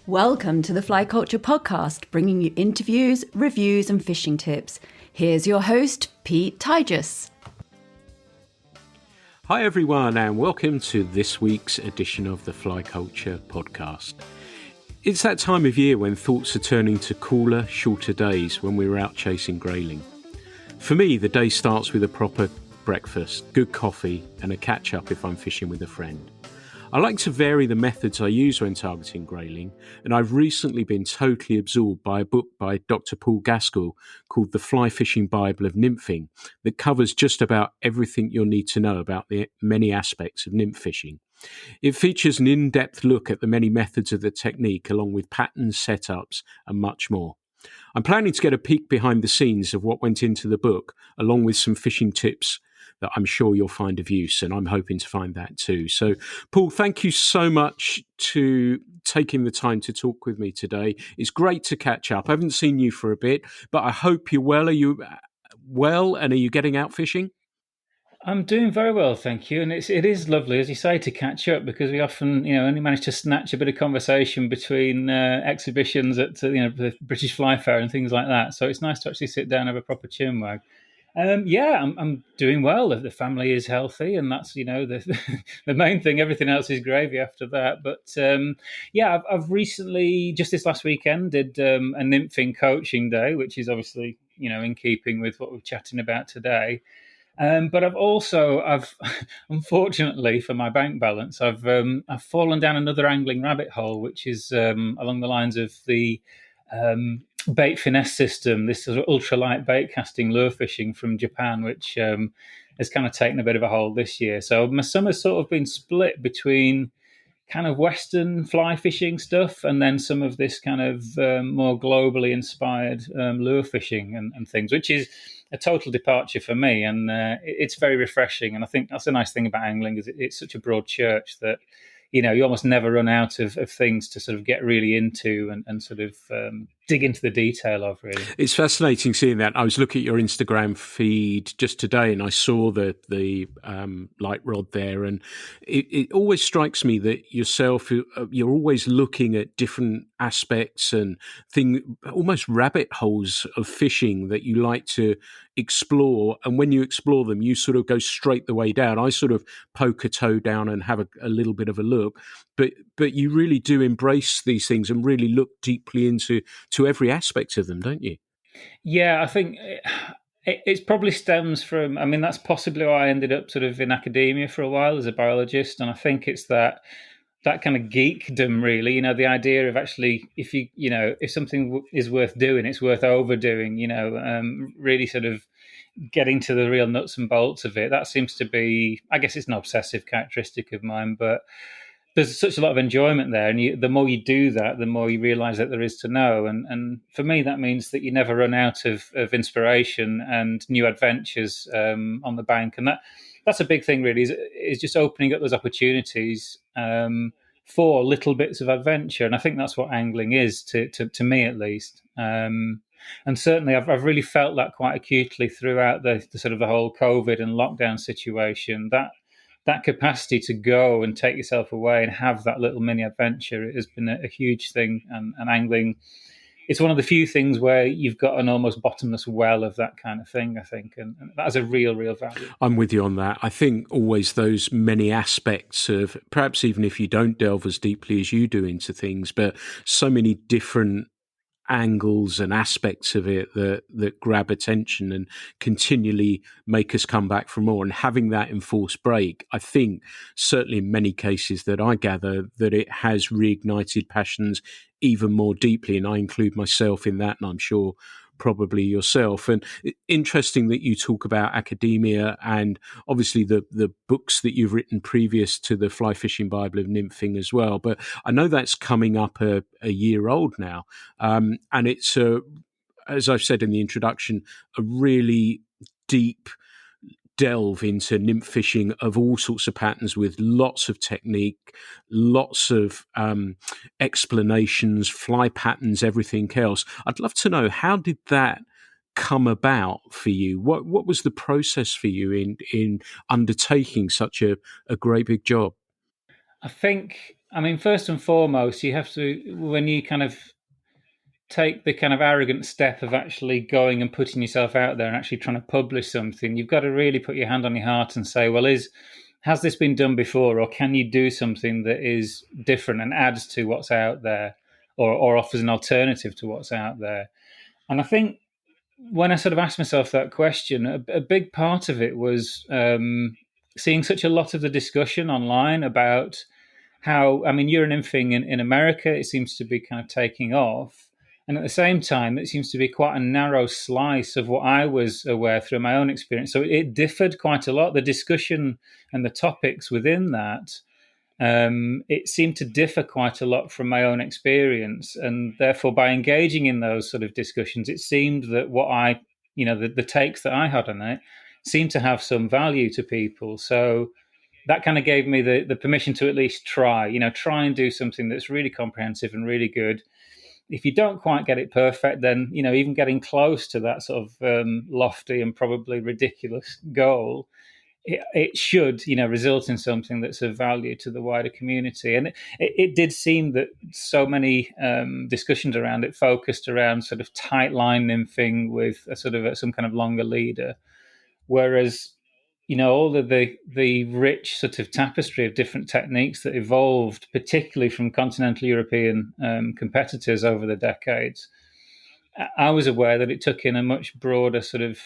Welcome to the Fly Culture Podcast, bringing you interviews, reviews, and fishing tips. Here's your host, Pete Tigers. Hi everyone, and welcome to this week's edition of the Fly Culture Podcast. It's that time of year when thoughts are turning to cooler, shorter days when we're out chasing grayling. For me, the day starts with a proper breakfast, good coffee, and a catch-up if I'm fishing with a friend. I like to vary the methods I use when targeting grayling, and I've recently been totally absorbed by a book by Dr. Paul Gaskell called The Fly Fishing Bible of Nymphing that covers just about everything you'll need to know about the many aspects of nymph fishing. It features an in-depth look at the many methods of the technique along with patterns, setups, and much more. I'm planning to get a peek behind the scenes of what went into the book, along with some fishing tips that I'm sure you'll find of use, and I'm hoping to find that too. So, Paul, thank you so much to taking the time to talk with me today. It's great to catch up. I haven't seen you for a bit, but I hope you're well. Are you well, and are you getting out fishing? I'm doing very well, thank you. And it is lovely, as you say, to catch up because we often, only manage to snatch a bit of conversation between exhibitions at, the British Fly Fair and things like that. So it's nice to actually sit down and have a proper chinwag. I'm doing well. The family is healthy, and that's the the main thing. Everything else is gravy after that. But I've recently, just this last weekend, did a nymphing coaching day, which is obviously in keeping with what we're chatting about today. But I've unfortunately for my bank balance, I've fallen down another angling rabbit hole, which is along the lines of the bait finesse system, this sort of ultralight bait casting lure fishing from Japan, which has kind of taken a bit of a hold this year. So my summer's sort of been split between kind of Western fly fishing stuff and then some of this kind of more globally inspired lure fishing and things, which is a total departure for me. And it's very refreshing. And I think that's a nice thing about angling is it's such a broad church that, you almost never run out of things to sort of get really into and sort of dig into the detail of, really. It's fascinating seeing that. I was looking at your Instagram feed just today and I saw the light rod there, and it always strikes me that yourself, you're always looking at different aspects and almost rabbit holes of fishing that you like to explore, and when you explore them you sort of go straight the way down. I sort of poke a toe down and have a little bit of a look, but you really do embrace these things and really look deeply into every aspect of them, don't you? Yeah, I think it probably stems from, I mean, that's possibly why I ended up sort of in academia for a while as a biologist. And I think it's that kind of geekdom, really, the idea of actually, if something is worth doing, it's worth overdoing, really sort of getting to the real nuts and bolts of it. That seems to be, I guess it's an obsessive characteristic of mine, but there's such a lot of enjoyment there, and the more you do that, the more you realise that there is to know. And for me, that means that you never run out of inspiration and new adventures on the bank, and that's a big thing, really. Is just opening up those opportunities for little bits of adventure, and I think that's what angling is to me, at least. And certainly, I've really felt that quite acutely throughout the sort of the whole COVID and lockdown situation. That capacity to go and take yourself away and have that little mini adventure has been a huge thing. And angling, it's one of the few things where you've got an almost bottomless well of that kind of thing, I think. And that has a real value. I'm with you on that. I think always those many aspects of, perhaps even if you don't delve as deeply as you do into things, but so many different angles and aspects of it that grab attention and continually make us come back for more. And having that enforced break, I think certainly in many cases that I gather that it has reignited passions even more deeply, and I include myself in that, and I'm sure probably yourself. And interesting that you talk about academia and obviously the books that you've written previous to the Fly Fishing Bible of Nymphing as well. But I know that's coming up a year old now. And it's, as I've said in the introduction, a really deep delve into nymph fishing of all sorts of patterns with lots of technique, lots of explanations, fly patterns, everything else. I'd love to know, how did that come about for you? What was the process for you in undertaking such a great big job? I think I mean, first and foremost, you have to, when you kind of take the kind of arrogant step of actually going and putting yourself out there and actually trying to publish something, you've got to really put your hand on your heart and say, well, has this been done before, or can you do something that is different and adds to what's out there, or offers an alternative to what's out there? And I think when I sort of asked myself that question, a big part of it was seeing such a lot of the discussion online about how, I mean, you're an nymphing in America, it seems to be kind of taking off. And at the same time, it seems to be quite a narrow slice of what I was aware through my own experience. So it differed quite a lot. The discussion and the topics within that, it seemed to differ quite a lot from my own experience. And therefore, by engaging in those sort of discussions, it seemed that the takes that I had on it seemed to have some value to people. So that kind of gave me the permission to at least try and do something that's really comprehensive and really good. If you don't quite get it perfect, then, even getting close to that sort of lofty and probably ridiculous goal, it should, result in something that's of value to the wider community. And it did seem that so many discussions around it focused around sort of tight line nymphing with a sort of some kind of longer leader, whereas all of the rich sort of tapestry of different techniques that evolved, particularly from continental European competitors over the decades. I was aware that it took in a much broader sort of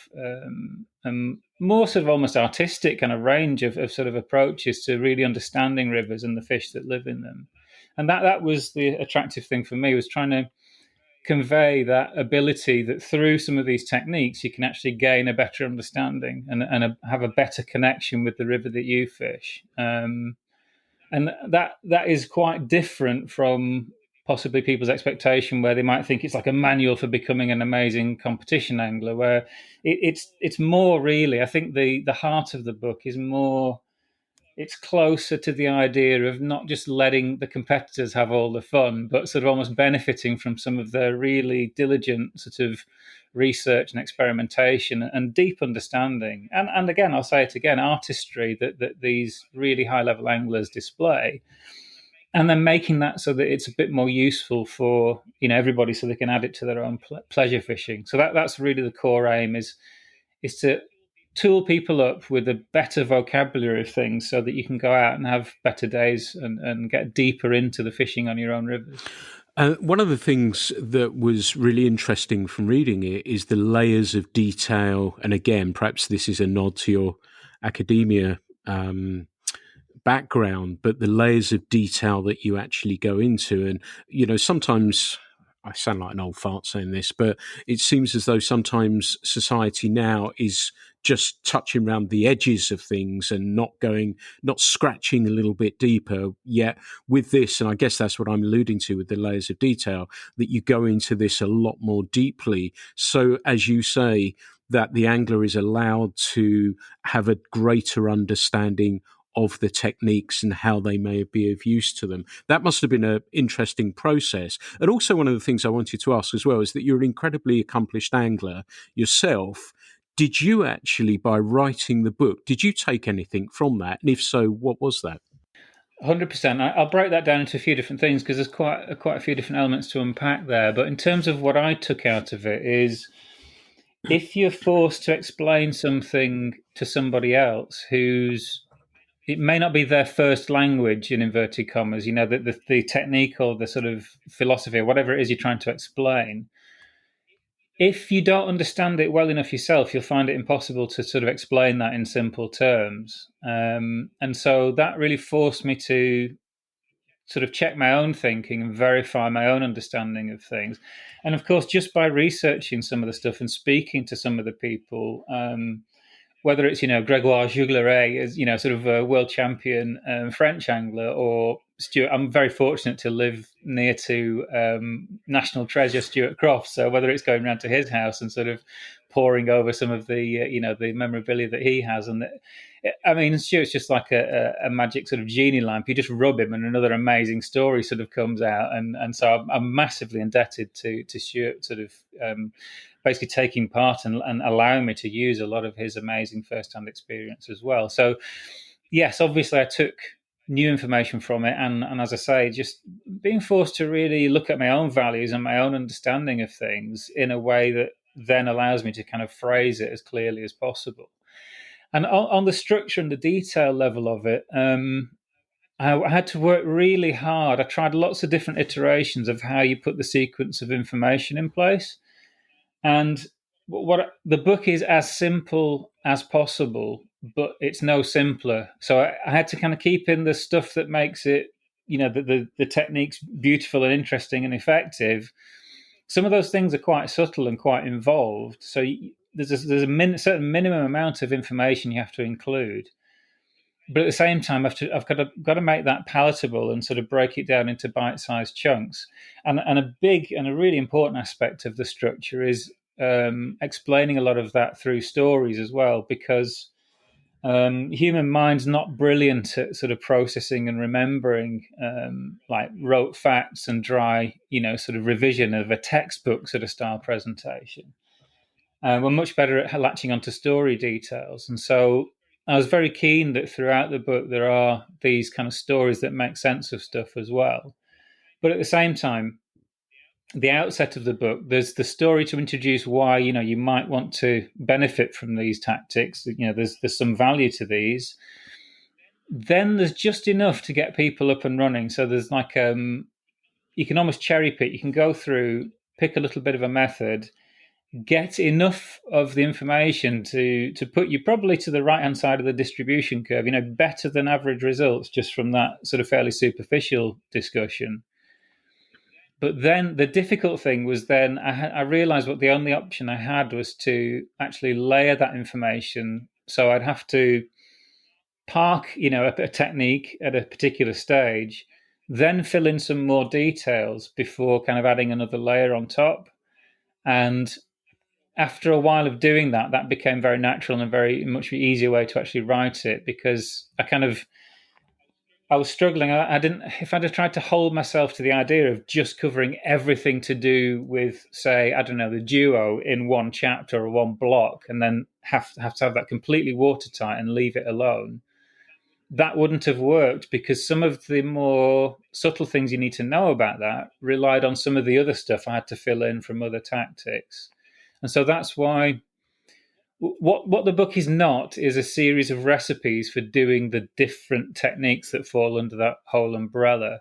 more sort of almost artistic kind of range of sort of approaches to really understanding rivers and the fish that live in them. And that was the attractive thing for me, was trying to convey that ability that through some of these techniques you can actually gain a better understanding and have a better connection with the river that you fish, and that is quite different from possibly people's expectation, where they might think it's like a manual for becoming an amazing competition angler, where it's more really, I think the heart of the book is more, it's closer to the idea of not just letting the competitors have all the fun, but sort of almost benefiting from some of their really diligent sort of research and experimentation and deep understanding. And again, I'll say it again, artistry that these really high level anglers display. And then making that so that it's a bit more useful for everybody, so they can add it to their own pleasure fishing. So that's really the core aim, is to tool people up with a better vocabulary of things so that you can go out and have better days and get deeper into the fishing on your own rivers. One of the things that was really interesting from reading it is the layers of detail. And again, perhaps this is a nod to your academia background, but the layers of detail that you actually go into. And, sometimes I sound like an old fart saying this, but it seems as though sometimes society now is just touching around the edges of things and not scratching a little bit deeper. Yet with this, and I guess that's what I'm alluding to with the layers of detail, that you go into this a lot more deeply. So as you say, that the angler is allowed to have a greater understanding of the techniques and how they may be of use to them. That must have been an interesting process. And also one of the things I wanted to ask as well is that you're an incredibly accomplished angler yourself. Did you actually, by writing the book, did you take anything from that? And if so, what was that? 100%. I'll break that down into a few different things, because there's quite a few different elements to unpack there. But in terms of what I took out of it is, if you're forced to explain something to somebody else it may not be their first language, in inverted commas, the technique or the sort of philosophy or whatever it is you're trying to explain. If you don't understand it well enough yourself, you'll find it impossible to sort of explain that in simple terms. And so that really forced me to sort of check my own thinking and verify my own understanding of things. And of course, just by researching some of the stuff and speaking to some of the people, whether it's Gregoire Jougleray as sort of a world champion French angler, or Stuart. I'm very fortunate to live near to national treasure Stuart Crofts. So whether it's going around to his house and sort of poring over some of the the memorabilia that he has, and I mean, Stuart's just like a magic sort of genie lamp. You just rub him, and another amazing story sort of comes out. And so I'm massively indebted to Stuart, sort of basically taking part and allowing me to use a lot of his amazing first-hand experience as well. So, yes, obviously I took new information from it, and as I say, just being forced to really look at my own values and my own understanding of things in a way that then allows me to kind of phrase it as clearly as possible. And on the structure and the detail level of it, I had to work really hard. I tried lots of different iterations of how you put the sequence of information in place. And what the book is as simple as possible, but it's no simpler. So I had to kind of keep in the stuff that makes it, the techniques beautiful and interesting and effective. Some of those things are quite subtle and quite involved. So there's a certain minimum amount of information you have to include, but at the same time, I've got to make that palatable and sort of break it down into bite-sized chunks. And a big and a really important aspect of the structure is explaining a lot of that through stories as well, because human mind's not brilliant at sort of processing and remembering like rote facts and dry, sort of revision of a textbook sort of style presentation. We're much better at latching onto story details. And so I was very keen that throughout the book there are these kind of stories that make sense of stuff as well. But at the same time, the outset of the book, there's the story to introduce why, you might want to benefit from these tactics. There's some value to these. Then there's just enough to get people up and running. So there's like, you can almost cherry pick. You can go through, pick a little bit of a method, get enough of the information to put you probably to the right hand side of the distribution curve, better than average results just from that sort of fairly superficial discussion. But then the difficult thing was then I realized what the only option I had was to actually layer that information. So I'd have to park, a technique at a particular stage, then fill in some more details before kind of adding another layer on top. And after a while of doing that, that became very natural and a very much easier way to actually write it, because I was struggling. I didn't, if I'd have tried to hold myself to the idea of just covering everything to do with, say, I don't know, the duo in one chapter or one block, and then have to have that completely watertight and leave it alone, that wouldn't have worked, because some of the more subtle things you need to know about that relied on some of the other stuff I had to fill in from other tactics. And so that's why what the book is not is a series of recipes for doing the different techniques that fall under that whole umbrella.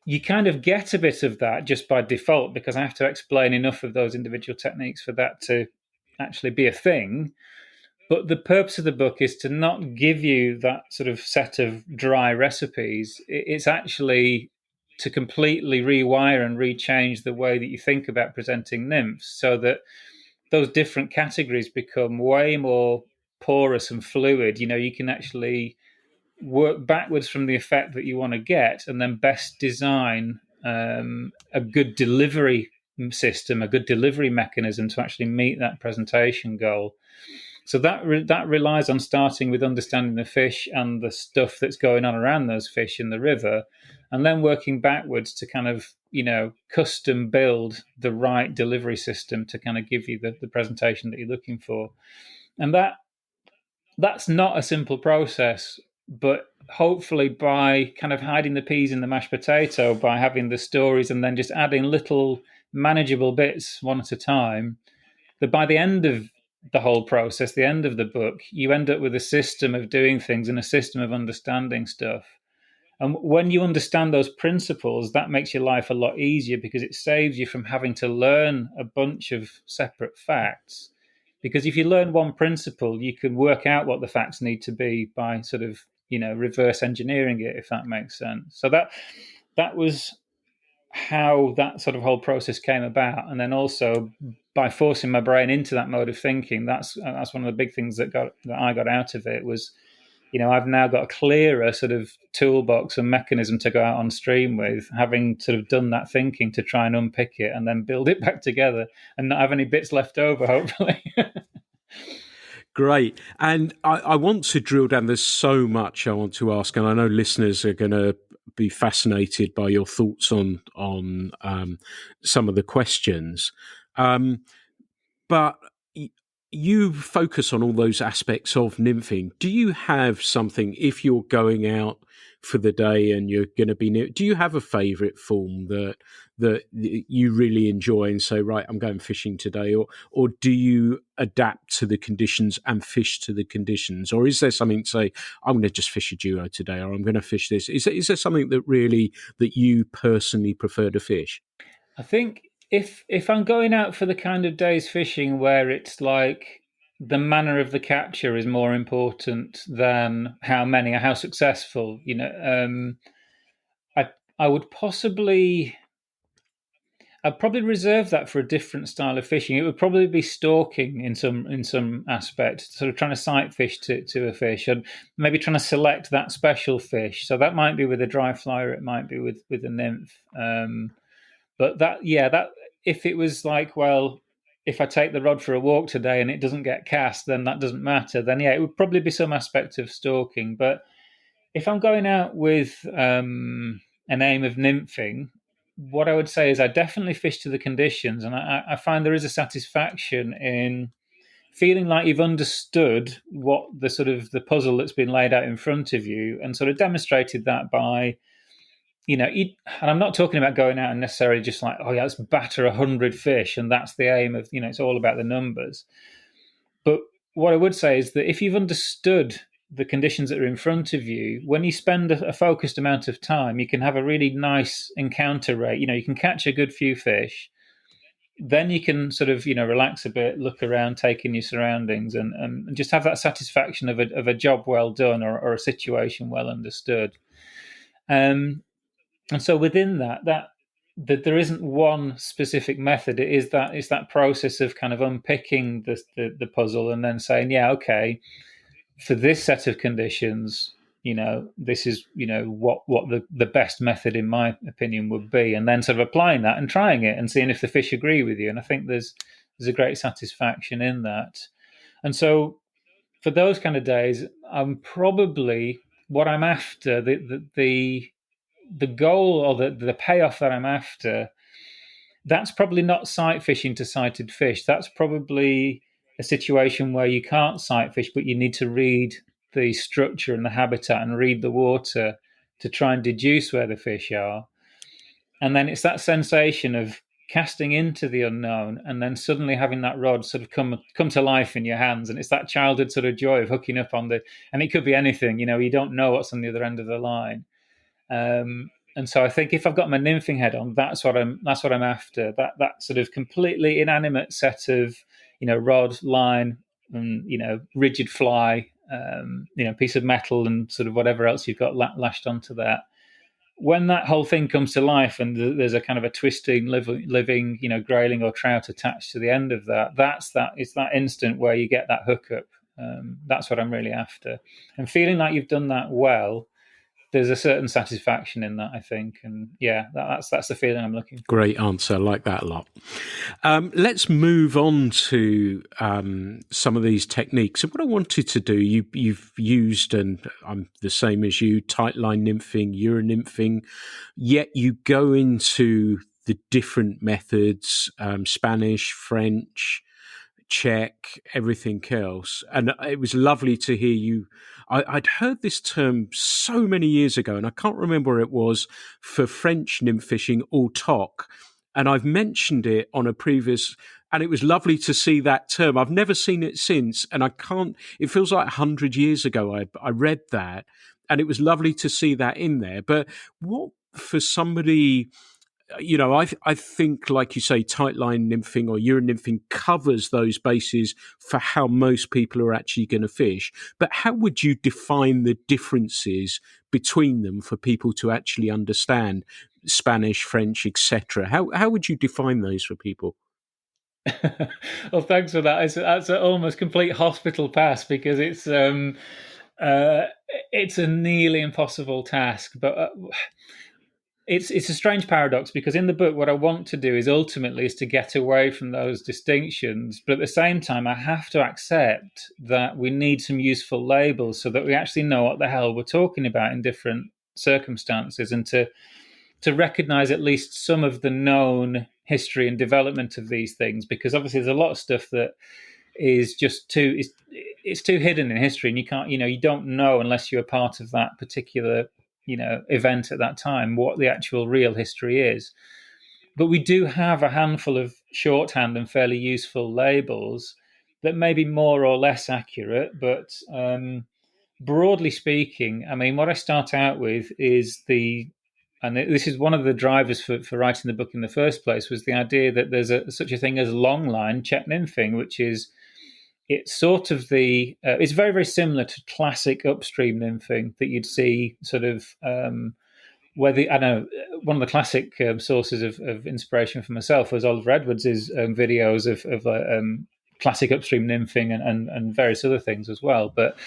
You kind of get a bit of that just by default, because I have to explain enough of those individual techniques for that to actually be a thing. But the purpose of the book is to not give you that sort of set of dry recipes. It's actually to completely rewire and rechange the way that you think about presenting nymphs, so that those different categories become way more porous and fluid. You can actually work backwards from the effect that you want to get, and then best design a good delivery system, a good delivery mechanism to actually meet that presentation goal. So that relies on starting with understanding the fish and the stuff that's going on around those fish in the river, and then working backwards to kind of, custom build the right delivery system to kind of give you the presentation that you're looking for. And that's not a simple process, but hopefully by kind of hiding the peas in the mashed potato, by having the stories and then just adding little manageable bits one at a time, that by the end of the whole process, the end of the book, you end up with a system of doing things and a system of understanding stuff. And when you understand those principles, that makes your life a lot easier, because it saves you from having to learn a bunch of separate facts. Because if you learn one principle, you can work out what the facts need to be by sort of, reverse engineering it, if that makes sense. So that was how that sort of whole process came about. And then also by forcing my brain into that mode of thinking, that's one of the big things that I got out of it was, I've now got a clearer sort of toolbox and mechanism to go out on stream with, having sort of done that thinking to try and unpick it and then build it back together and not have any bits left over, hopefully. Great. And I want to drill down. There's so much I want to ask, and I know listeners are going to be fascinated by your thoughts on some of the questions. But you focus on all those aspects of nymphing. Do you have something, if you're going out for the day and you're going to be near. Do you have a favourite form that you really enjoy and say, right, I'm going fishing today, or do you adapt to the conditions and fish to the conditions, or is there something to say, I'm going to just fish a duo today, or I'm going to fish this? Is there something that you personally prefer to fish? I think if I'm going out for the kind of days fishing where it's like the manner of the capture is more important than how many or how successful, I I would possibly I'd probably reserve that for a different style of fishing. It would probably be stalking in some aspect, sort of trying to sight fish to a fish, and maybe trying to select that special fish. So that might be with a dry fly, or it might be with a nymph. But that if it was like, well, if I take the rod for a walk today and it doesn't get cast, then that doesn't matter. Then it would probably be some aspect of stalking. But if I'm going out with an aim of nymphing, what I would say is I definitely fish to the conditions, and I find there is a satisfaction in feeling like you've understood what the sort of the puzzle that's been laid out in front of you, and sort of demonstrated that by, and I'm not talking about going out and necessarily just like, oh yeah, let's batter 100 fish, and that's the aim of, it's all about the numbers. But what I would say is that if you've understood the conditions that are in front of you, when you spend a focused amount of time, you can have a really nice encounter rate. You can catch a good few fish. Then you can sort of, relax a bit, look around, take in your surroundings, and just have that satisfaction of a job well done, or a situation well understood. And so within that there isn't one specific method. It's that process of kind of unpicking the puzzle and then saying, yeah, okay, for this set of conditions, this is, what the best method in my opinion would be, and then sort of applying that and trying it and seeing if the fish agree with you. And I think there's a great satisfaction in that. And so for those kind of days, I'm probably what I'm after, the goal, or the payoff that I'm after, that's probably not sight fishing to sighted fish. That's probably a situation where you can't sight fish, but you need to read the structure and the habitat and read the water to try and deduce where the fish are. And then it's that sensation of casting into the unknown and then suddenly having that rod sort of come to life in your hands. And it's that childhood sort of joy of hooking up and it could be anything, you don't know what's on the other end of the line. And so I think if I've got my nymphing head on, that's what I'm after. That sort of completely inanimate set of, rod, line, and rigid fly, piece of metal, and sort of whatever else you've got lashed onto that. When that whole thing comes to life and there's a kind of a twisting, living, grayling or trout attached to the end of that, it's that instant where you get that hookup. That's what I'm really after, and feeling like you've done that well. There's a certain satisfaction in that, I think, and yeah, that's the feeling I'm looking for. Great answer, I like that a lot. Let's move on to some of these techniques. And what I wanted to do, you've used, and I'm the same as you, tight line nymphing, Euro nymphing, yet you go into the different methods, Spanish, French, Czech, everything else. And it was lovely to hear you. I'd heard this term so many years ago, and I can't remember where it was, for French nymph fishing, au toc. And I've mentioned it on a previous, and it was lovely to see that term. I've never seen it since, and it feels like 100 years ago I read that, and it was lovely to see that in there. But what, for somebody, I think, like you say, tight line nymphing or Euro nymphing covers those bases for how most people are actually going to fish. But how would you define the differences between them for people to actually understand Spanish, French, etc.? How would you define those for people? Well, thanks for that. That's an almost complete hospital pass, because it's a nearly impossible task, but. It's a strange paradox, because in the book, what I want to do is ultimately to get away from those distinctions. But at the same time, I have to accept that we need some useful labels so that we actually know what the hell we're talking about in different circumstances, and to recognize at least some of the known history and development of these things, because obviously there's a lot of stuff that is just it's too hidden in history, and you can't, you don't know unless you're a part of that particular event at that time, what the actual real history is. But we do have a handful of shorthand and fairly useful labels that may be more or less accurate, but broadly speaking, I mean, what I start out with is and this is one of the drivers for writing the book in the first place, was the idea that there's such a thing as longline Czech nymphing, which is, it's sort of it's very, very similar to classic upstream nymphing that you'd see sort of, whether, I don't know, one of the classic sources of inspiration for myself was Oliver Edwards' videos of classic upstream nymphing and various other things as well. But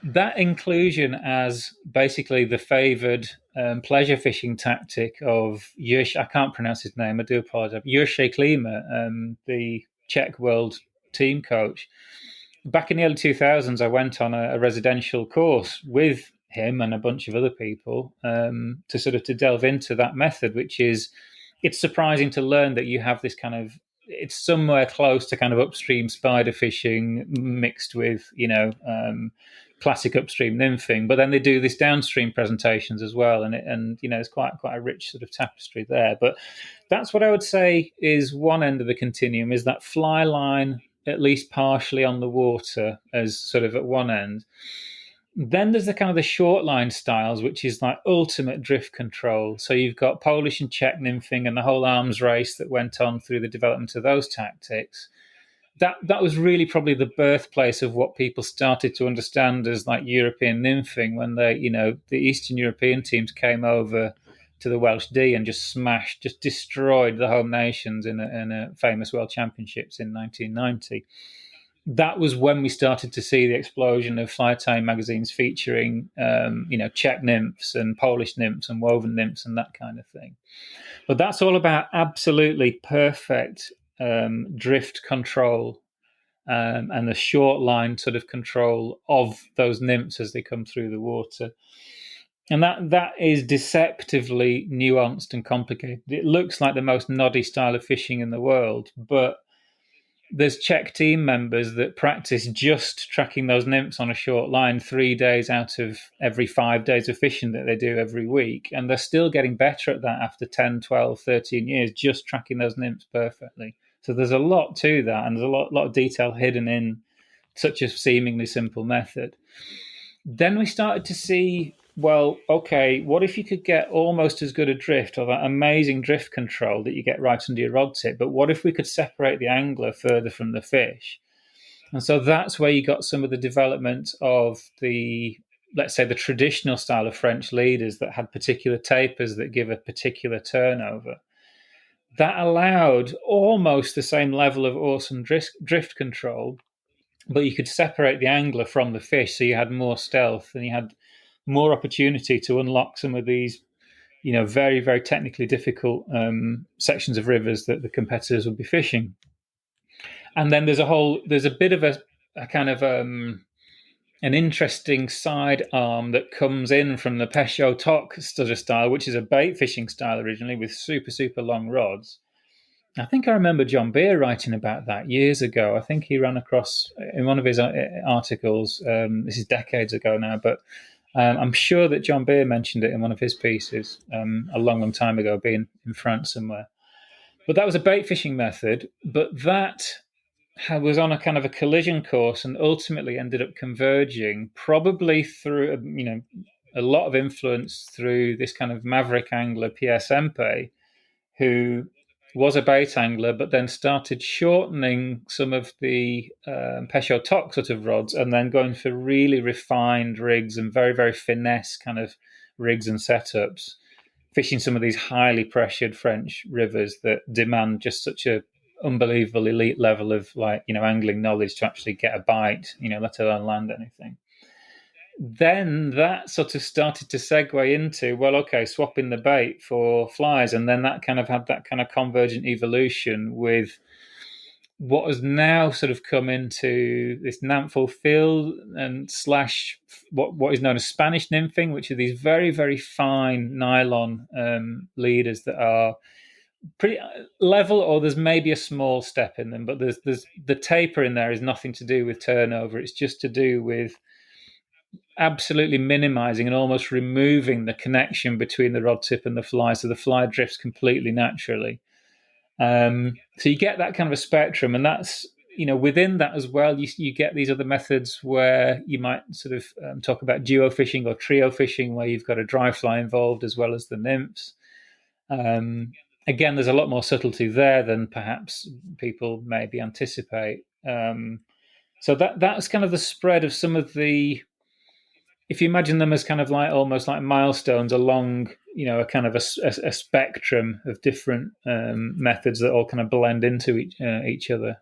that inclusion as basically the favoured pleasure fishing tactic of I can't pronounce his name, I do apologise, Jurje Klima, the Czech world team coach. Back in the early 2000s, I went on a residential course with him and a bunch of other people to delve into that method, which is, it's surprising to learn that you have this kind of, it's somewhere close to kind of upstream spider fishing mixed with, classic upstream nymphing, but then they do this downstream presentations as well, and it's quite a rich sort of tapestry there. But that's what I would say is one end of the continuum, is that fly line at least partially on the water as sort of at one end. Then there's the kind of the short line styles, which is like ultimate drift control. So you've got Polish and Czech nymphing and the whole arms race that went on through the development of those tactics. That was really probably the birthplace of what people started to understand as like European nymphing, when the Eastern European teams came over to the Welsh Dee and just destroyed the home nations in a famous World Championships in 1990. That was when we started to see the explosion of fly tying magazines featuring, Czech nymphs and Polish nymphs and woven nymphs and that kind of thing. But that's all about absolutely perfect drift control and the short line sort of control of those nymphs as they come through the water. And that is deceptively nuanced and complicated. It looks like the most noddy style of fishing in the world, but there's Czech team members that practice just tracking those nymphs on a short line 3 days out of every 5 days of fishing that they do every week. And they're still getting better at that after 10, 12, 13 years, just tracking those nymphs perfectly. So there's a lot to that, and there's a lot of detail hidden in such a seemingly simple method. Then we started to see, well, okay, what if you could get almost as good a drift, or that amazing drift control that you get right under your rod tip, but what if we could separate the angler further from the fish? And so that's where you got some of the development of let's say, the traditional style of French leaders that had particular tapers that give a particular turnover. That allowed almost the same level of awesome drift control, but you could separate the angler from the fish, so you had more stealth and you had more opportunity to unlock some of these, very, very technically difficult sections of rivers that the competitors would be fishing. And then there's a bit of a kind of an interesting side arm that comes in from the Pêche Toc stutter style, which is a bait fishing style originally with super, super long rods. I think I remember John Beer writing about that years ago. I think he ran across in one of his articles, this is decades ago now, but I'm sure that John Beer mentioned it in one of his pieces a long, long time ago, being in France somewhere. But that was a bait fishing method, but that was on a kind of a collision course and ultimately ended up converging, probably through, a lot of influence through this kind of maverick angler, Pierre Sempe, who was a bait angler, but then started shortening some of the Pêche Toc sort of rods and then going for really refined rigs and very, very finesse kind of rigs and setups, fishing some of these highly pressured French rivers that demand just such a unbelievable elite level of angling knowledge to actually get a bite, let alone land anything. Then that sort of started to segue into, well, okay, swapping the bait for flies. And then that kind of had that kind of convergent evolution with what has now sort of come into this nymph field and / what is known as Spanish nymphing, which are these very, very fine nylon leaders that are pretty level, or there's maybe a small step in them, but there's the taper in there is nothing to do with turnover. It's just to do with absolutely minimizing and almost removing the connection between the rod tip and the fly, so the fly drifts completely naturally. So you get that kind of a spectrum, and that's, within that as well, you get these other methods where you might sort of talk about duo fishing or trio fishing, where you've got a dry fly involved as well as the nymphs. Again, there's a lot more subtlety there than perhaps people maybe anticipate. So that's kind of the spread of some of the, if you imagine them as kind of like almost like milestones along, a kind of a spectrum of different methods that all kind of blend into each other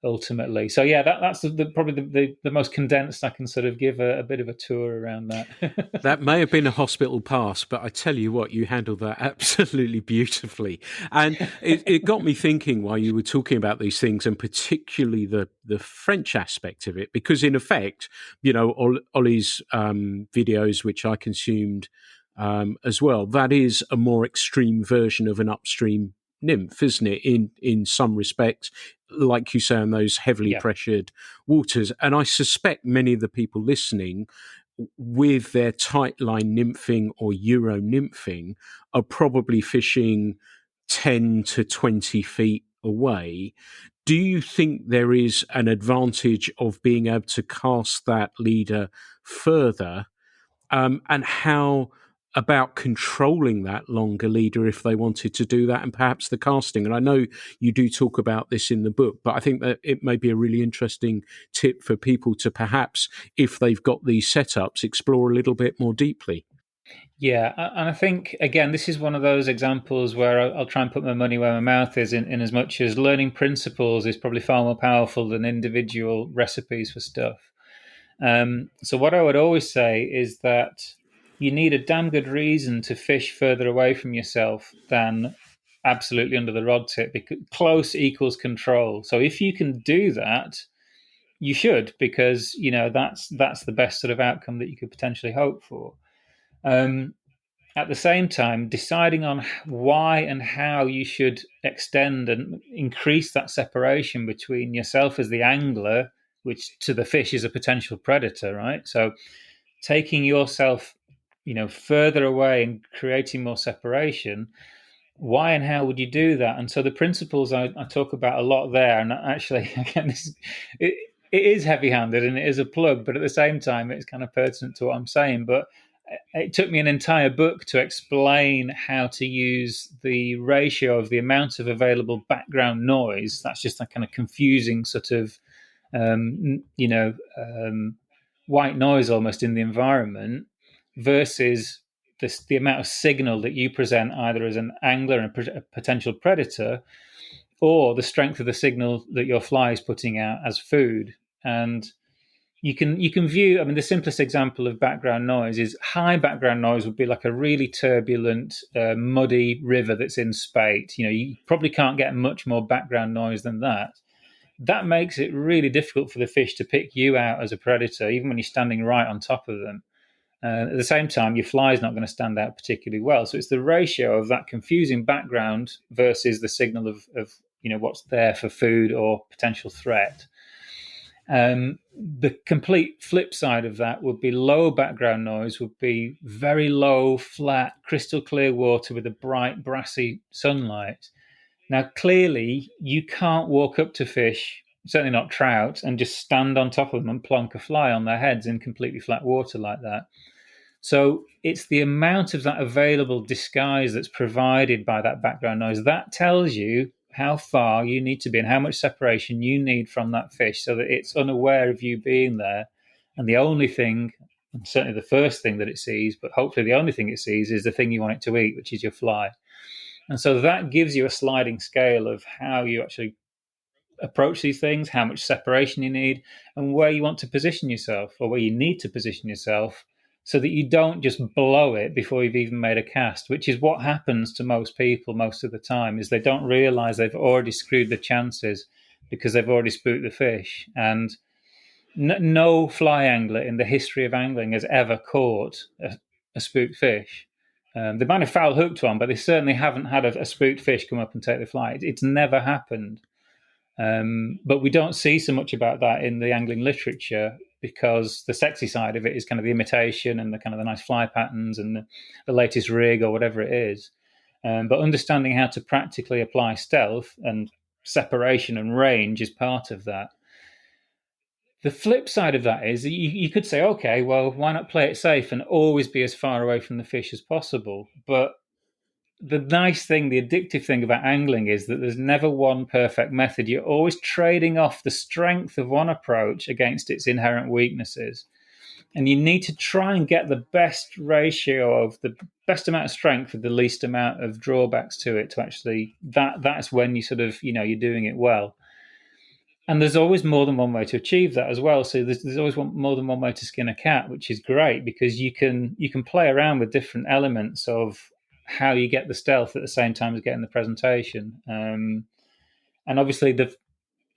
ultimately. So yeah, that's probably the most condensed. I can sort of give a bit of a tour around that. That may have been a hospital pass, but I tell you what, you handled that absolutely beautifully. And it got me thinking while you were talking about these things, and particularly the French aspect of it, because in effect, Ollie's videos, which I consumed as well, that is a more extreme version of an upstream nymph, isn't it? In some respects, like you say, in those heavily pressured waters. And I suspect many of the people listening, with their tight line nymphing or Euro nymphing, are probably fishing 10 to 20 feet away. Do you think there is an advantage of being able to cast that leader further? And how about controlling that longer leader if they wanted to do that, and perhaps the casting? And I know you do talk about this in the book, but I think that it may be a really interesting tip for people to perhaps, if they've got these setups, explore a little bit more deeply. Yeah, and I think, again, this is one of those examples where I'll try and put my money where my mouth is, in as much as learning principles is probably far more powerful than individual recipes for stuff. So what I would always say is that you need a damn good reason to fish further away from yourself than absolutely under the rod tip, because close equals control. So if you can do that, you should, because that's the best sort of outcome that you could potentially hope for. At the same time, deciding on why and how you should extend and increase that separation between yourself as the angler, which to the fish is a potential predator, right? So taking yourself, further away and creating more separation, why and how would you do that? And so the principles I talk about a lot there, and actually, again, it is heavy-handed and it is a plug, but at the same time, it's kind of pertinent to what I'm saying. But it took me an entire book to explain how to use the ratio of the amount of available background noise. That's just a kind of confusing sort of, white noise almost in the environment, versus the amount of signal that you present either as an angler and a potential predator, or the strength of the signal that your fly is putting out as food. And you can view, I mean, the simplest example of background noise is high background noise would be like a really turbulent, muddy river that's in spate. You probably can't get much more background noise than that. That makes it really difficult for the fish to pick you out as a predator, even when you're standing right on top of them. At the same time, your fly is not going to stand out particularly well. So it's the ratio of that confusing background versus the signal of what's there for food or potential threat. The complete flip side of that would be low background noise, would be very low, flat, crystal clear water with a bright, brassy sunlight. Now, clearly, you can't walk up to fish, certainly not trout, and just stand on top of them and plonk a fly on their heads in completely flat water like that. So it's the amount of that available disguise that's provided by that background noise that tells you how far you need to be and how much separation you need from that fish so that it's unaware of you being there. And the only thing, and certainly the first thing that it sees, but hopefully the only thing it sees, is the thing you want it to eat, which is your fly. And so that gives you a sliding scale of how you actually approach these things, how much separation you need, and where you want to position yourself, or where you need to position yourself, so that you don't just blow it before you've even made a cast, which is what happens to most people most of the time, is they don't realize they've already screwed the chances because they've already spooked the fish. And no fly angler in the history of angling has ever caught a spooked fish. They might have foul hooked one, but they certainly haven't had a spooked fish come up and take the fly. It's never happened. But we don't see so much about that in the angling literature. because the sexy side of it is kind of the imitation and the kind of the nice fly patterns and the latest rig or whatever it is. But understanding how to practically apply stealth and separation and range is part of that. The flip side of that is you could say, okay, well, why not play it safe and always be as far away from the fish as possible? But the nice thing, the addictive thing about angling is that there's never one perfect method. You're always trading off the strength of one approach against its inherent weaknesses. And you need to try and get the best ratio of the best amount of strength with the least amount of drawbacks to it to actually, that's when you sort of, you're doing it well. And there's always more than one way to achieve that as well. So there's always more than one way to skin a cat, which is great because you can play around with different elements of how you get the stealth at the same time as getting the presentation. And obviously,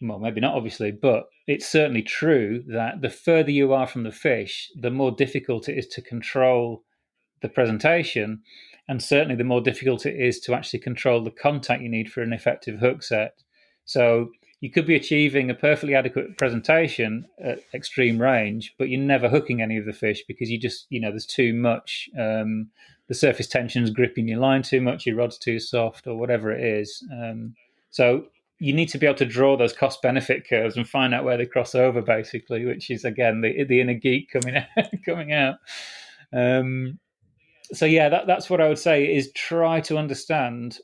well, maybe not obviously, but it's certainly true that the further you are from the fish, the more difficult it is to control the presentation. And certainly the more difficult it is to actually control the contact you need for an effective hook set. So you could be achieving a perfectly adequate presentation at extreme range, but you're never hooking any of the fish because you just, there's too much. The surface tension is gripping your line too much, your rod's too soft, or whatever it is. So you need to be able to draw those cost-benefit curves and find out where they cross over, basically, which is, again, the inner geek coming out. So, yeah, that's what I would say is try to understand,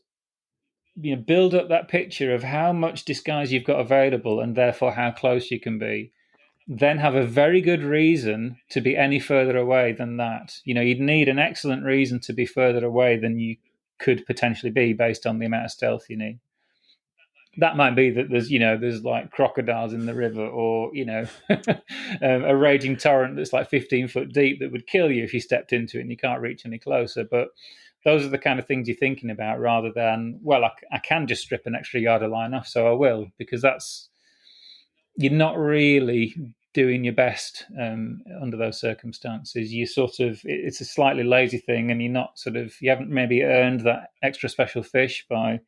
build up that picture of how much disguise you've got available and therefore how close you can be. Then have a very good reason to be any further away than that. You'd need an excellent reason to be further away than you could potentially be based on the amount of stealth you need. That might be that there's like crocodiles in the river, or a raging torrent that's like 15 foot deep that would kill you if you stepped into it and you can't reach any closer. But those are the kind of things you're thinking about, rather than, well, I can just strip an extra yard of line off, so I will, because you're not really doing your best under those circumstances. It's a slightly lazy thing, and you haven't maybe earned that extra special fish by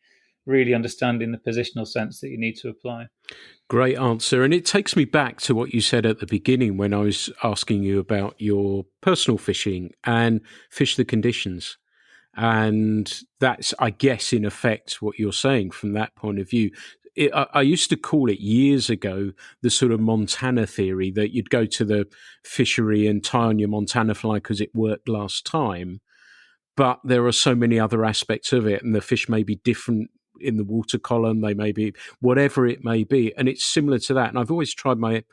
really understanding the positional sense that you need to apply. Great answer. And it takes me back to what you said at the beginning when I was asking you about your personal fishing and fish the conditions. And that's, I guess, in effect, what you're saying from that point of view. I used to call it years ago the sort of Montana theory, that you'd go to the fishery and tie on your Montana fly because it worked last time. But there are so many other aspects of it, and the fish may be different in the water column, they may be whatever it may be, and it's similar to that. And I've always tried my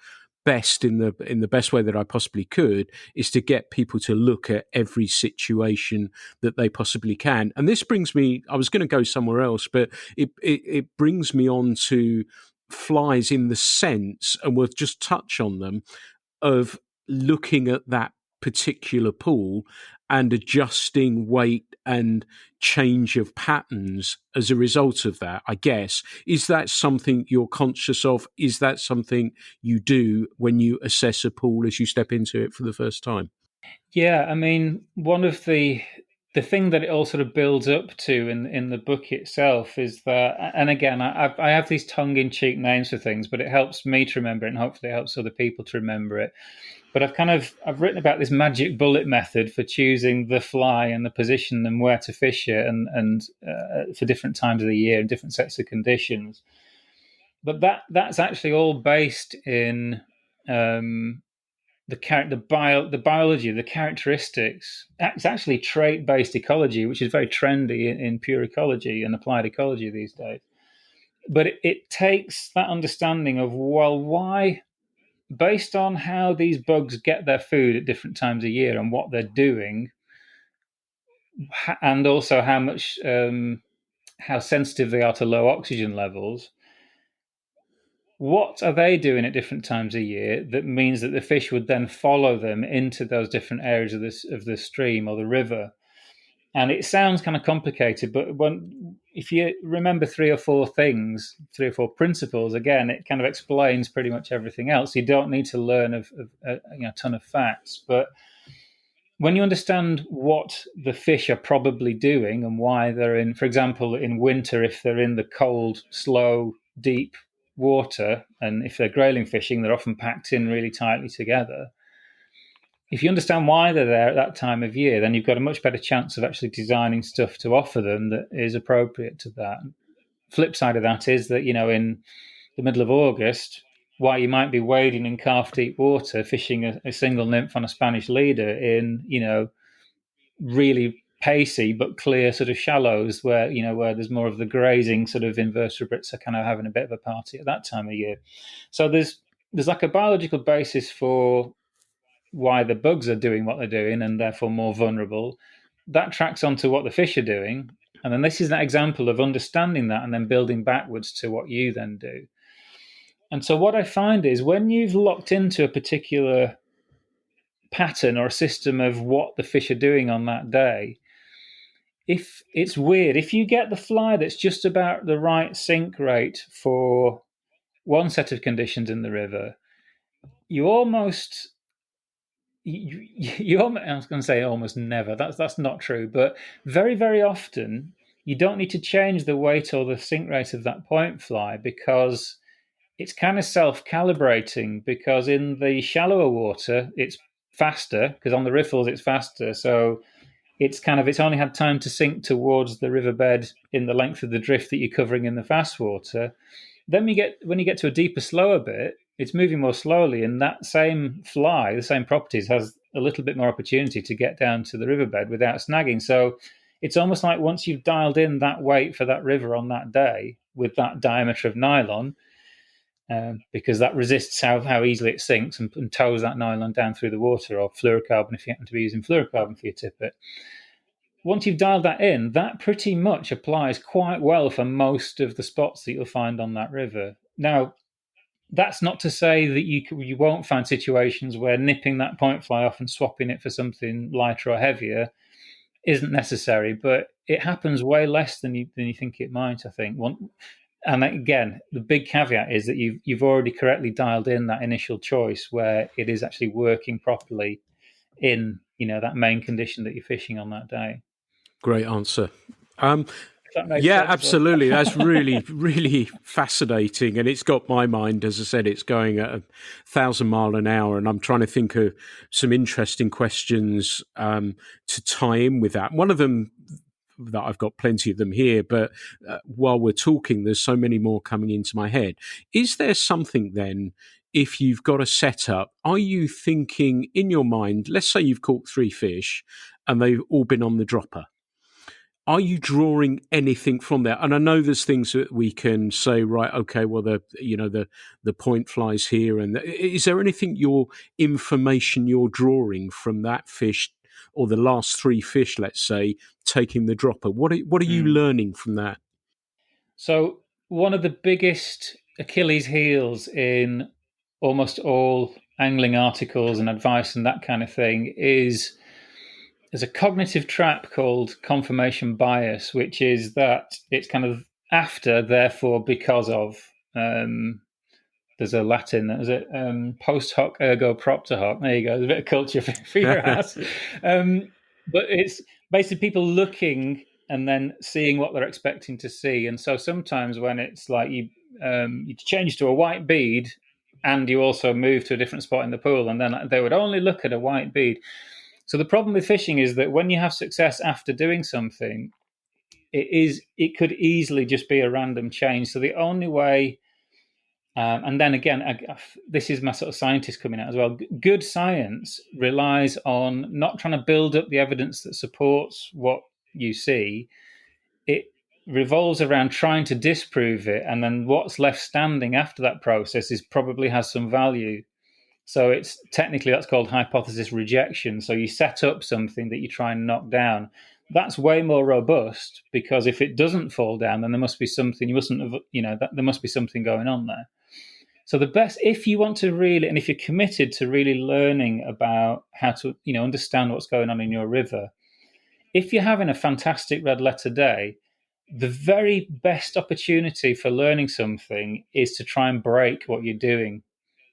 best in the best way that I possibly could, is to get people to look at every situation that they possibly can. And this brings me, I was going to go somewhere else, but it brings me on to flies in the sense, and we'll just touch on them, of looking at that particular pool and adjusting weight and change of patterns as a result of that, I guess. Is that something you're conscious of? Is that something you do when you assess a pool as you step into it for the first time? Yeah, I mean, one of the thing that it all sort of builds up to in the book itself is that, and again, I have these tongue-in-cheek names for things, but it helps me to remember it, and hopefully it helps other people to remember it. But I've written about this magic bullet method for choosing the fly and the position and where to fish it, and for different times of the year and different sets of conditions. But that's actually all based in the biology, the characteristics. It's actually trait-based ecology, which is very trendy in pure ecology and applied ecology these days. But it takes that understanding of, well, why, based on how these bugs get their food at different times of year and what they're doing, and also how sensitive they are to low oxygen levels, what are they doing at different times of year that means that the fish would then follow them into those different areas of the stream or the river? And it sounds kind of complicated, but if you remember three or four principles, again, it kind of explains pretty much everything else. You don't need to learn a ton of facts, but when you understand what the fish are probably doing and why they're in, for example, in winter, if they're in the cold, slow, deep water, and if they're grayling fishing, they're often packed in really tightly together. If you understand why they're there at that time of year, then you've got a much better chance of actually designing stuff to offer them that is appropriate to that. Flip side of that is that, in the middle of August, while you might be wading in calf deep water, fishing a single nymph on a Spanish leader in, really pacey but clear sort of shallows where there's more of the grazing sort of invertebrates are kind of having a bit of a party at that time of year. So there's like a biological basis for why the bugs are doing what they're doing and therefore more vulnerable. That tracks onto what the fish are doing. And then this is an example of understanding that and then building backwards to what you then do. And so what I find is when you've locked into a particular pattern or a system of what the fish are doing on that day, if it's weird, if you get the fly that's just about the right sink rate for one set of conditions in the river, you almost I was going to say almost never. That's not true, but very, very often you don't need to change the weight or the sink rate of that point fly because it's kind of self-calibrating. Because in the shallower water, it's faster because on the riffles it's faster. So it's only had time to sink towards the riverbed in the length of the drift that you're covering in the fast water. Then when you get to a deeper, slower bit, it's moving more slowly, and that same fly, the same properties, has a little bit more opportunity to get down to the riverbed without snagging. So it's almost like once you've dialed in that weight for that river on that day with that diameter of nylon, because that resists how easily it sinks and tows that nylon down through the water, or fluorocarbon if you happen to be using fluorocarbon for your tippet. Once you've dialed that in, that pretty much applies quite well for most of the spots that you'll find on that river. Now, that's not to say that you won't find situations where nipping that point fly off and swapping it for something lighter or heavier isn't necessary, but it happens way less than you think it might, I think. And again, the big caveat is that you've already correctly dialed in that initial choice where it is actually working properly in that main condition that you're fishing on that day. Great answer. Yeah, absolutely. That's really, really fascinating. And it's got my mind, as I said, it's going at 1,000 miles an hour. And I'm trying to think of some interesting questions to tie in with that. One of them, that I've got plenty of them here, but while we're talking, there's so many more coming into my head. Is there something then, if you've got a setup, are you thinking in your mind, let's say you've caught 3 fish and they've all been on the dropper? Are you drawing anything from there? And I know there's things that we can say, right, okay, well, the point flies here. And is there anything information you're drawing from that fish or the last 3 fish, let's say, taking the dropper? What are you learning from that? So one of the biggest Achilles heels in almost all angling articles and advice and that kind of thing is there's a cognitive trap called confirmation bias, which is that it's kind of after, therefore, because of. There's a Latin, is it post hoc ergo propter hoc? There you go. There's a bit of culture for your ass. But it's basically people looking and then seeing what they're expecting to see. And so sometimes when it's like you change to a white bead and you also move to a different spot in the pool, and then they would only look at a white bead. So the problem with fishing is that when you have success after doing something, it could easily just be a random change. So the only way, and then again, this is my sort of scientist coming out as well. Good science relies on not trying to build up the evidence that supports what you see. It revolves around trying to disprove it, and then what's left standing after that process probably has some value. So it's technically that's called hypothesis rejection. So you set up something that you try and knock down. That's way more robust because if it doesn't fall down, then there must be something there must be something going on there. So the best, if you want to really, and if you're committed to really learning about how to, understand what's going on in your river, if you're having a fantastic red letter day, the very best opportunity for learning something is to try and break what you're doing.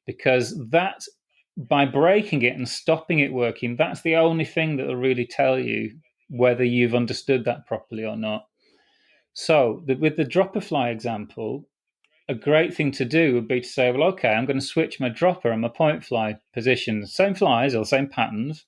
Because that, by breaking it and stopping it working, that's the only thing that will really tell you whether you've understood that properly or not. So with the dropper fly example, a great thing to do would be to say, well, okay, I'm going to switch my dropper and my point fly positions, same flies or same patterns.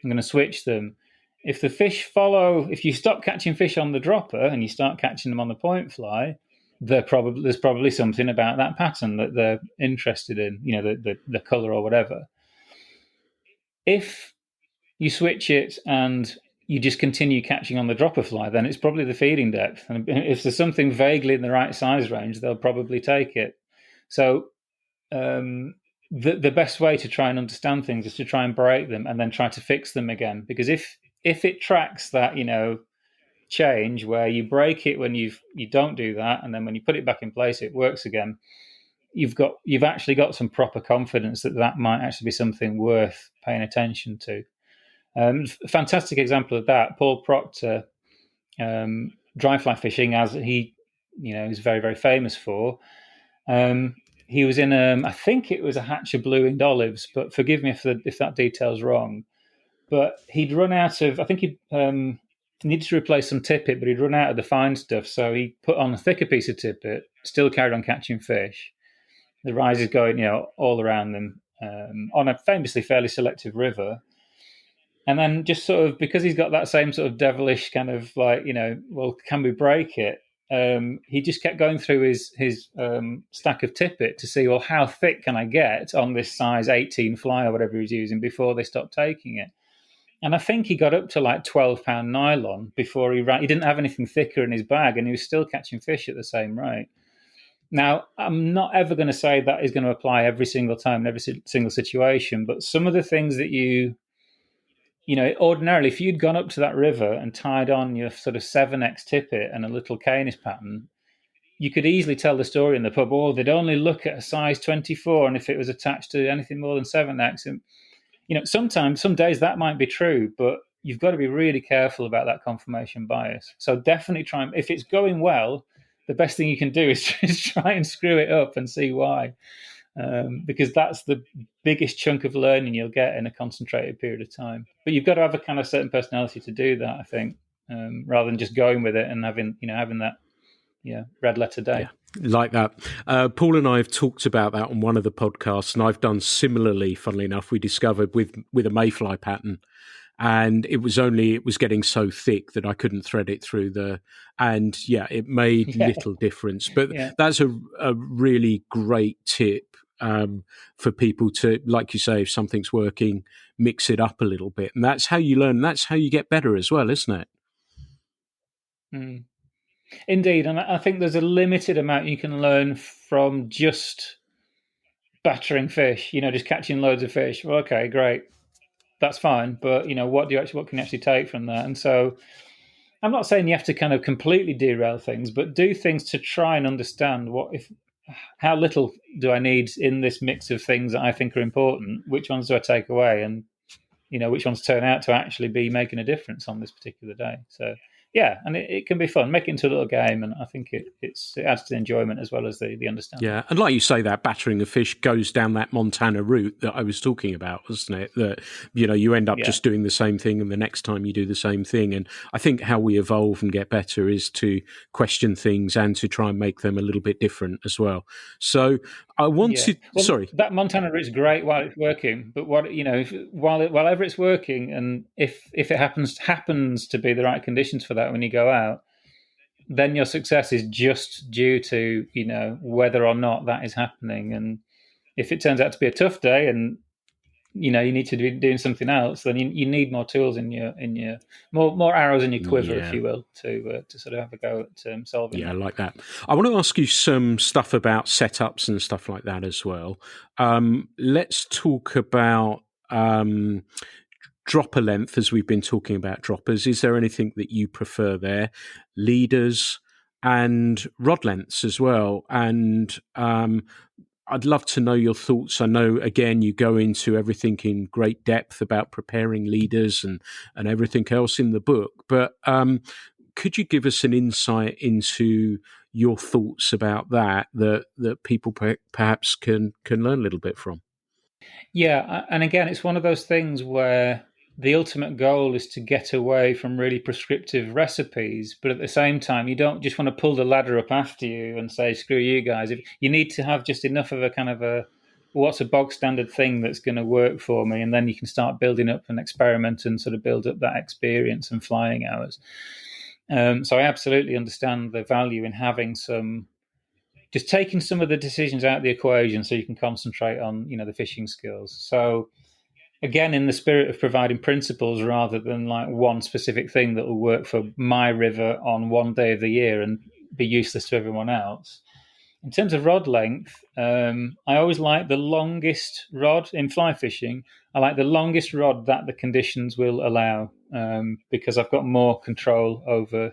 I'm going to switch them. If the fish follow, if you stop catching fish on the dropper and you start catching them on the point fly, there's probably something about that pattern that they're interested in, the color or whatever. If you switch it and you just continue catching on the dropper fly, then it's probably the feeding depth. And if there's something vaguely in the right size range, they'll probably take it. So the best way to try and understand things is to try and break them and then try to fix them again. Because if it tracks that, change where you break it when you don't do that, and then when you put it back in place, it works again, you've actually got some proper confidence that might actually be something worth paying attention to. Fantastic example of that, Paul Proctor, dry fly fishing, as he is very, very famous for. He was in I think it was a hatch of blue-winged olives, but forgive me if that detail's wrong. But he'd run out of, I think he'd needed to replace some tippet, but he'd run out of the fine stuff, so he put on a thicker piece of tippet, still carried on catching fish. The rises going, all around them on a famously fairly selective river. And then just sort of, because he's got that same sort of devilish kind of like, well, can we break it? He just kept going through his stack of tippet to see, well, how thick can I get on this size 18 fly or whatever he's using before they stopped taking it. And I think he got up to like 12-pound nylon before he ran. He didn't have anything thicker in his bag, and he was still catching fish at the same rate. Now, I'm not ever going to say that is going to apply every single time in every single situation, but some of the things that ordinarily, if you'd gone up to that river and tied on your sort of 7x tippet and a little canis pattern, you could easily tell the story in the pub, oh, they'd only look at a size 24, and if it was attached to anything more than 7x, and sometimes, some days that might be true, but you've got to be really careful about that confirmation bias. So definitely try, if it's going well, the best thing you can do is just try and screw it up and see why. Because that's the biggest chunk of learning you'll get in a concentrated period of time. But you've got to have a kind of certain personality to do that, I think, rather than just going with it and having that red letter day. Yeah, like that. Paul and I have talked about that on one of the podcasts, and I've done similarly, funnily enough, we discovered with a mayfly pattern. And it was getting so thick that I couldn't thread it through it made little difference. But that's a really great tip for people to, like you say, if something's working, mix it up a little bit. And that's how you learn. That's how you get better as well, isn't it? Mm. Indeed. And I think there's a limited amount you can learn from just battering fish, just catching loads of fish. Well, okay, great. That's fine. But, what can you actually take from that? And so I'm not saying you have to kind of completely derail things, but do things to try and understand how little do I need in this mix of things that I think are important? Which ones do I take away? And, which ones turn out to actually be making a difference on this particular day? So, yeah, and it can be fun. Make it into a little game, and I think it adds to the enjoyment as well as the understanding. Yeah, and like you say, that battering of fish goes down that Montana route that I was talking about, wasn't it? That, you end up just doing the same thing, and the next time you do the same thing. And I think how we evolve and get better is to question things and to try and make them a little bit different as well. So I wanted... Well, sorry. That Montana route's great while it's working, but while ever it's working, and if it happens to be the right conditions for that when you go out, then your success is just due to whether or not that is happening. And if it turns out to be a tough day and you need to be doing something else, then you need more tools in your more arrows in your quiver, if you will, to sort of have a go at solving. Yeah, I like that. I want to ask you some stuff about setups and stuff like that as well. Let's talk about dropper length, as we've been talking about droppers. Is there anything that you prefer there? Leaders and rod lengths as well. And I'd love to know your thoughts. I know, again, you go into everything in great depth about preparing leaders and everything else in the book. But could you give us an insight into your thoughts about that people perhaps can learn a little bit from? Yeah, and again, it's one of those things where the ultimate goal is to get away from really prescriptive recipes, but at the same time, you don't just want to pull the ladder up after you and say, screw you guys. If you need to have just enough of a kind of a, what's a bog standard thing that's going to work for me, and then you can start building up an experiment and sort of build up that experience and flying hours. So I absolutely understand the value in having some, just taking some of the decisions out of the equation so you can concentrate on, the fishing skills. So again, in the spirit of providing principles rather than like one specific thing that will work for my river on one day of the year and be useless to everyone else. In terms of rod length, I always like the longest rod in fly fishing. I like the longest rod that the conditions will allow, because I've got more control over,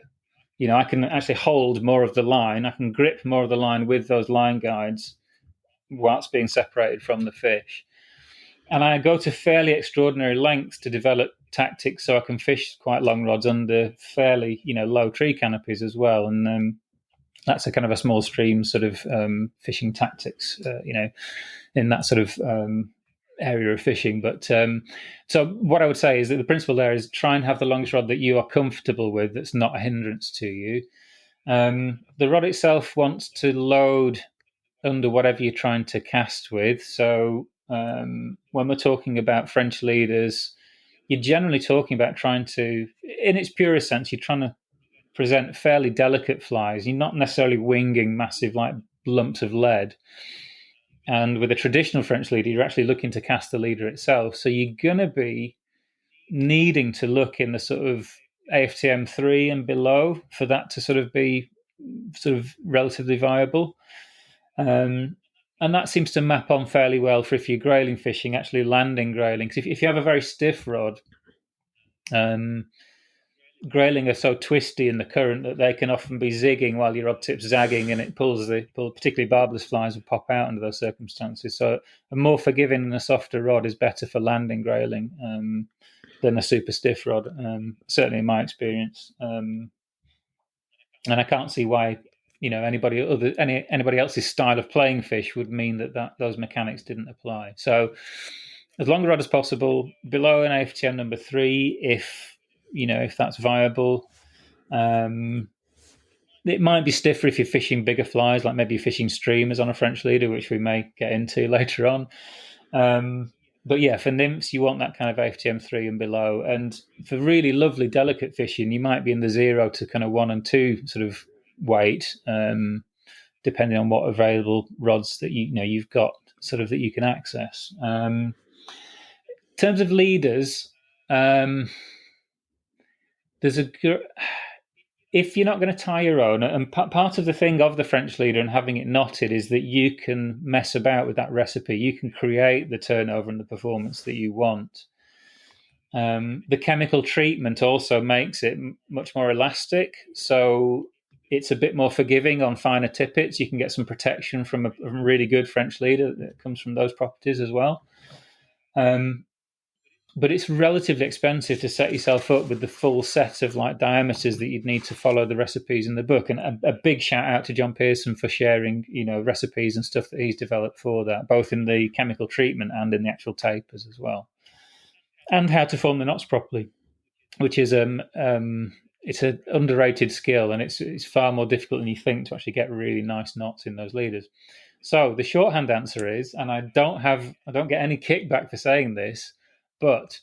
I can actually hold more of the line. I can grip more of the line with those line guides whilst being separated from the fish. And I go to fairly extraordinary lengths to develop tactics so I can fish quite long rods under fairly, low tree canopies as well. And that's a kind of a small stream sort of fishing tactics, in that sort of area of fishing. But so what I would say is that the principle there is try and have the longest rod that you are comfortable with, that's not a hindrance to you. The rod itself wants to load under whatever you're trying to cast with. So when we're talking about French leaders, you're generally talking about trying to, in its purest sense, you're trying to present fairly delicate flies. You're not necessarily winging massive like lumps of lead. And with a traditional French leader, you're actually looking to cast the leader itself. So you're going to be needing to look in the sort of AFTM 3 and below for that to sort of be sort of relatively viable. And that seems to map on fairly well for if you're grayling fishing, actually landing grayling. Because if you have a very stiff rod, grayling are so twisty in the current that they can often be zigging while your rod tip's zagging, and it pulls particularly barbless flies will pop out under those circumstances. So a more forgiving and a softer rod is better for landing grayling than a super stiff rod, certainly in my experience. And I can't see why anybody else's style of playing fish would mean that those mechanics didn't apply. So as long a rod as possible, below an AFTM number 3, if that's viable. It might be stiffer if you're fishing bigger flies, like maybe you're fishing streamers on a French leader, which we may get into later on. But yeah, for nymphs, you want that kind of AFTM 3 and below. And for really lovely, delicate fishing, you might be in the 0 to kind of 1 and 2 sort of weight, depending on what available rods that you've got sort of that you can access. In terms of leaders, if you're not going to tie your own, and part of the thing of the French leader and having it knotted is that you can mess about with that recipe. You can create the turnover and the performance that you want. The chemical treatment also makes it much more elastic, so it's a bit more forgiving on finer tippets. You can get some protection from a really good French leader that comes from those properties as well. But it's relatively expensive to set yourself up with the full set of like diameters that you'd need to follow the recipes in the book. And a big shout out to John Pearson for sharing, recipes and stuff that he's developed for that, both in the chemical treatment and in the actual tapers as well. And how to form the knots properly, which is it's an underrated skill, and it's far more difficult than you think to actually get really nice knots in those leaders. So the shorthand answer is, and I don't get any kickback for saying this, but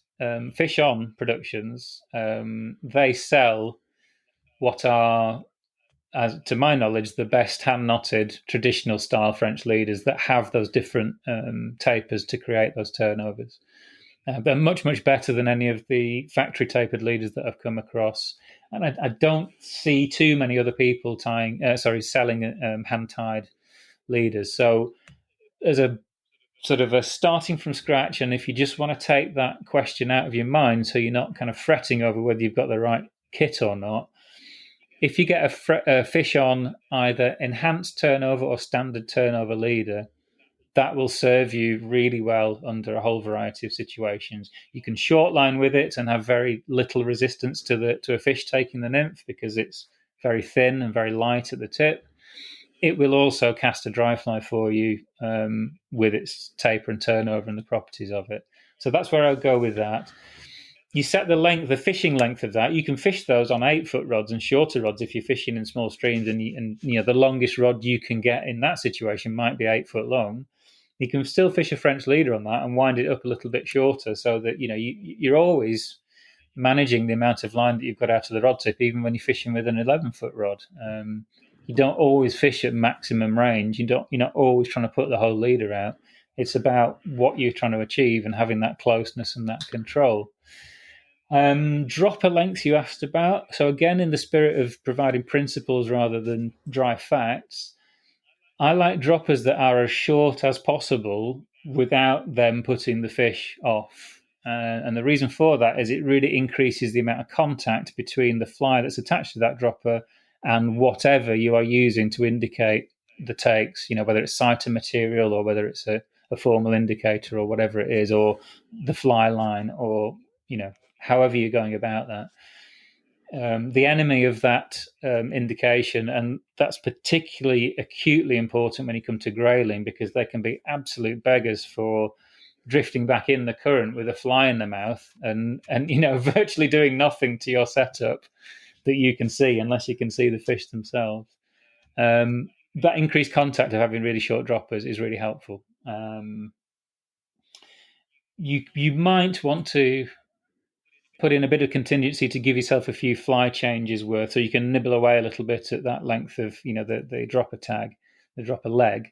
Fish On Productions, they sell what are, as to my knowledge, the best hand-knotted traditional style French leaders that have those different tapers to create those turnovers. They're much, much better than any of the factory tapered leaders that I've come across. And I don't see too many other people selling hand-tied leaders. So as a sort of a starting from scratch, and if you just want to take that question out of your mind so you're not kind of fretting over whether you've got the right kit or not, if you get a Fish On either enhanced turnover or standard turnover leader, that will serve you really well under a whole variety of situations. You can short line with it and have very little resistance to a fish taking the nymph because it's very thin and very light at the tip. It will also cast a dry fly for you with its taper and turnover and the properties of it. So that's where I'll go with that. you set the fishing length of that. You can fish those on 8-foot rods and shorter rods if you're fishing in small streams, and the longest rod you can get in that situation might be 8 foot long. You can still fish a French leader on that and wind it up a little bit shorter, so that you're always managing the amount of line that you've got out of the rod tip, even when you're fishing with an 11-foot rod. You don't always fish at maximum range. You're not always trying to put the whole leader out. It's about what you're trying to achieve and having that closeness and that control. Dropper length you asked about. So again, in the spirit of providing principles rather than dry facts, I like droppers that are as short as possible without them putting the fish off. And the reason for that is it really increases the amount of contact between the fly that's attached to that dropper and whatever you are using to indicate the takes, whether it's cider material or whether it's a formal indicator or whatever it is, or the fly line, or, however you're going about that. The enemy of that indication, and that's particularly acutely important when you come to grayling, because they can be absolute beggars for drifting back in the current with a fly in the mouth and virtually doing nothing to your setup that you can see, unless you can see the fish themselves. That increased contact of having really short droppers is really helpful. You might want to put in a bit of contingency to give yourself a few fly changes worth, so you can nibble away a little bit at that length of the dropper tag, the dropper leg,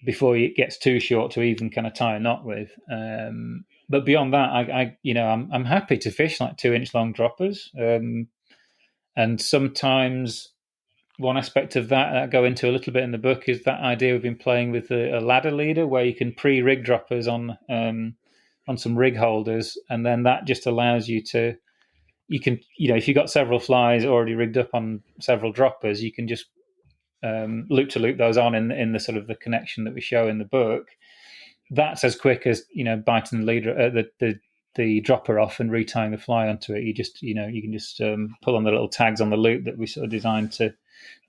before it gets too short to even kind of tie a knot with. But beyond that, I'm happy to fish like 2-inch long droppers, and sometimes one aspect of that I go into a little bit in the book is that idea we've been playing with a ladder leader, where you can pre-rig droppers on some rig holders, and then that just allows you to, if you've got several flies already rigged up on several droppers, you can just loop to loop those on in the sort of the connection that we show in the book. That's as quick as biting the leader, the dropper off and retying the fly onto it. You can just pull on the little tags on the loop that we sort of designed to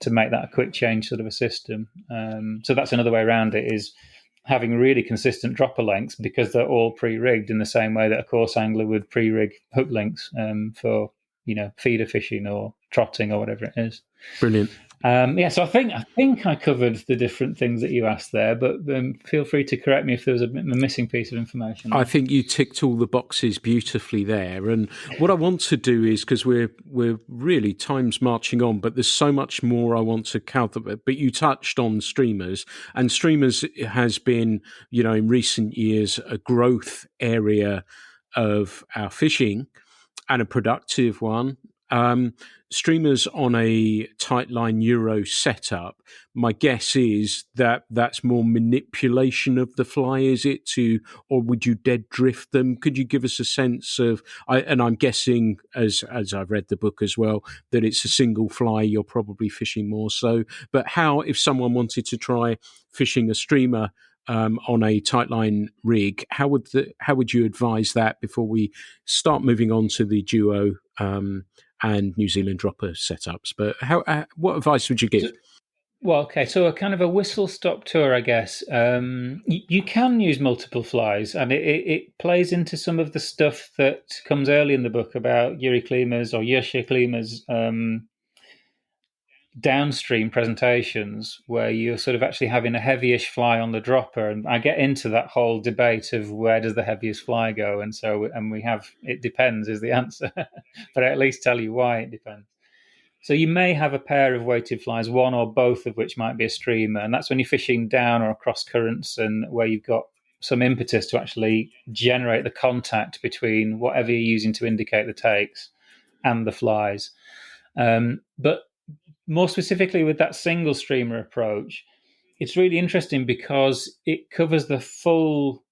make that a quick change sort of a system. So that's another way around it, is having really consistent dropper lengths, because they're all pre-rigged in the same way that a coarse angler would pre-rig hook lengths for feeder fishing or trotting or whatever it is. Brilliant. So I think I covered the different things that you asked there, but feel free to correct me if there was a missing piece of information. I think you ticked all the boxes beautifully there. And what I want to do is, because we're really, time's marching on, but there's so much more I want to cover. But you touched on streamers, and streamers has been, in recent years, a growth area of our fishing, and a productive one. Streamers on a tight line Euro setup, my guess is that that's more manipulation of the fly, is it, or would you dead drift them? Could you give us a sense of, and I'm guessing, as I've read the book as well, that it's a single fly you're probably fishing more so, but how, if someone wanted to try fishing a streamer on a tightline rig, how would you advise that before we start moving on to the duo and New Zealand dropper setups? But what advice would you give? So a kind of a whistle-stop tour, I guess. You can use multiple flies, and it plays into some of the stuff that comes early in the book about Yuri Klima's or Yoshe Klima's downstream presentations, where you're sort of actually having a heavyish fly on the dropper, and I get into that whole debate of where does the heaviest fly go, and we have, it depends is the answer, but I at least tell you why it depends. So you may have a pair of weighted flies, one or both of which might be a streamer, and that's when you're fishing down or across currents, and where you've got some impetus to actually generate the contact between whatever you're using to indicate the takes and the flies. But more specifically with that single streamer approach, it's really interesting because it covers the full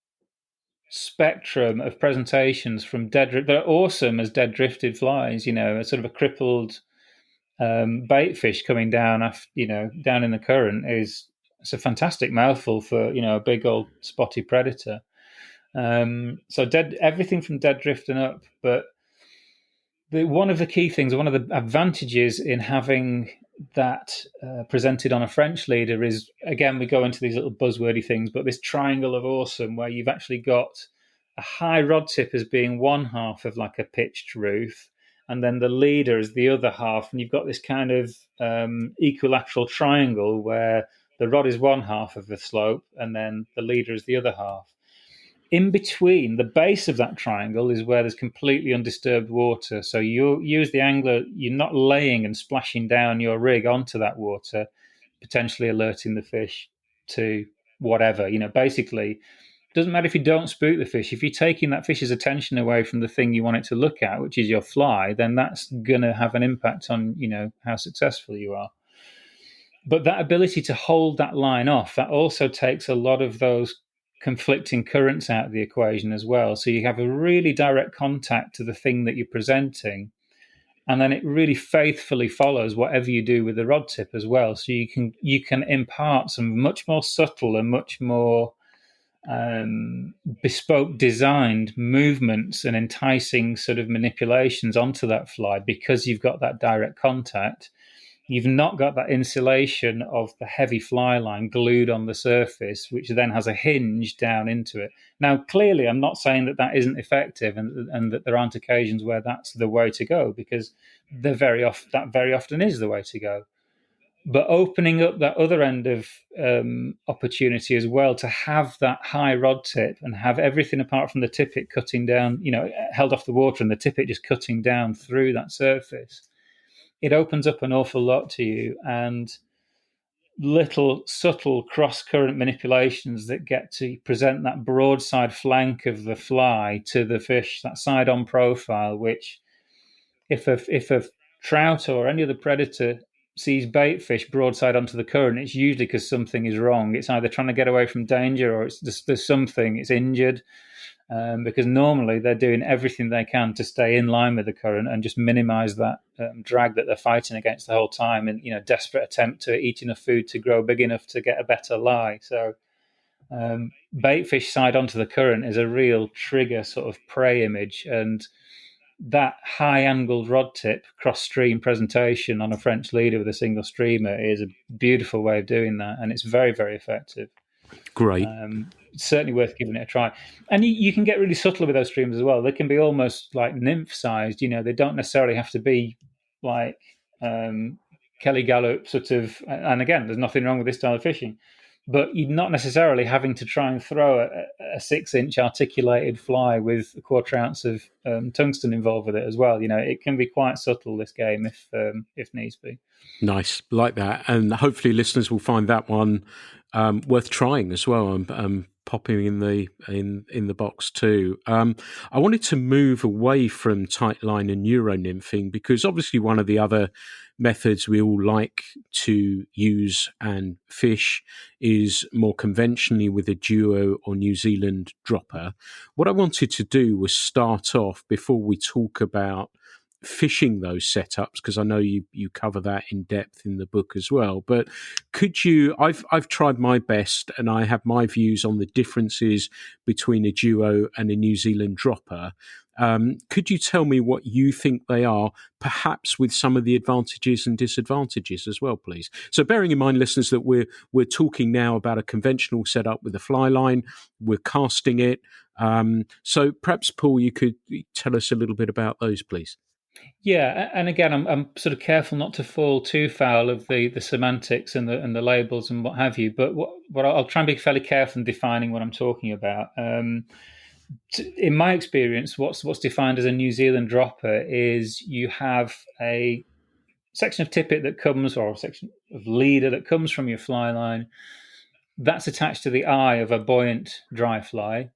spectrum of presentations from they're awesome as dead drifted flies, a sort of a crippled bait fish coming down down in the current it's a fantastic mouthful for a big old spotty predator. So everything from dead drifting up, but one of the key things, one of the advantages in having that presented on a French leader is, again, we go into these little buzzwordy things, but this triangle of awesome, where you've actually got a high rod tip as being one half of like a pitched roof, and then the leader is the other half, and you've got this kind of equilateral triangle where the rod is one half of the slope, and then the leader is the other half. In between, the base of that triangle is where there's completely undisturbed water. So you as the angler, you're not laying and splashing down your rig onto that water, potentially alerting the fish to whatever. Basically, it doesn't matter if you don't spook the fish. If you're taking that fish's attention away from the thing you want it to look at, which is your fly, then that's going to have an impact on, how successful you are. But that ability to hold that line off, that also takes a lot of those conflicting currents out of the equation as well. So you have a really direct contact to the thing that you're presenting, and then it really faithfully follows whatever you do with the rod tip as well. So you can impart some much more subtle and much more bespoke designed movements and enticing sort of manipulations onto that fly because you've got that direct contact. You've not got that insulation of the heavy fly line glued on the surface, which then has a hinge down into it. Now, clearly, I'm not saying that isn't effective and that there aren't occasions where that's the way to go, because that very often is the way to go. But opening up that other end of opportunity as well, to have that high rod tip and have everything apart from the tippet cutting down, held off the water and the tippet just cutting down through that surface, it opens up an awful lot to you, and little subtle cross-current manipulations that get to present that broadside flank of the fly to the fish, that side-on profile, which if a trout or any other predator sees bait fish broadside onto the current, it's usually because something is wrong. It's either trying to get away from danger, or there's something, it's injured. Because normally they're doing everything they can to stay in line with the current and just minimize that drag that they're fighting against the whole time, and desperate attempt to eat enough food to grow big enough to get a better lie. So baitfish side onto the current is a real trigger sort of prey image, and that high angled rod tip cross stream presentation on a French leader with a single streamer is a beautiful way of doing that, and it's very, very effective. Great. It's certainly worth giving it a try. And you can get really subtle with those streamers as well. They can be almost like nymph sized. They don't necessarily have to be like Kelly Gallup sort of. And again, there's nothing wrong with this style of fishing, but you're not necessarily having to try and throw a 6-inch articulated fly with a 1/4 ounce of tungsten involved with it as well. It can be quite subtle, this game, if needs be. Nice, like that, and hopefully listeners will find that one worth trying as well. I'm popping in the box too. I wanted to move away from tight line and Euro nymphing, because obviously one of the other methods we all like to use and fish is more conventionally with a duo or New Zealand dropper. What I wanted to do was start off, before we talk about fishing those setups, because I know you cover that in depth in the book as well, but could you, I've tried my best and I have my views on the differences between a duo and a New Zealand dropper. Could you tell me what you think they are, perhaps with some of the advantages and disadvantages as well, please? So bearing in mind, listeners, that we're talking now about a conventional setup with a fly line, we're casting it. So perhaps, Paul, you could tell us a little bit about those, please. Yeah, and again, I'm sort of careful not to fall too foul of the semantics and the labels and what have you. But what I'll try and be fairly careful in defining what I'm talking about. In my experience, what's defined as a New Zealand dropper is you have a section of tippet that comes, or a section of leader that comes from your fly line, that's attached to the eye of a buoyant dry fly.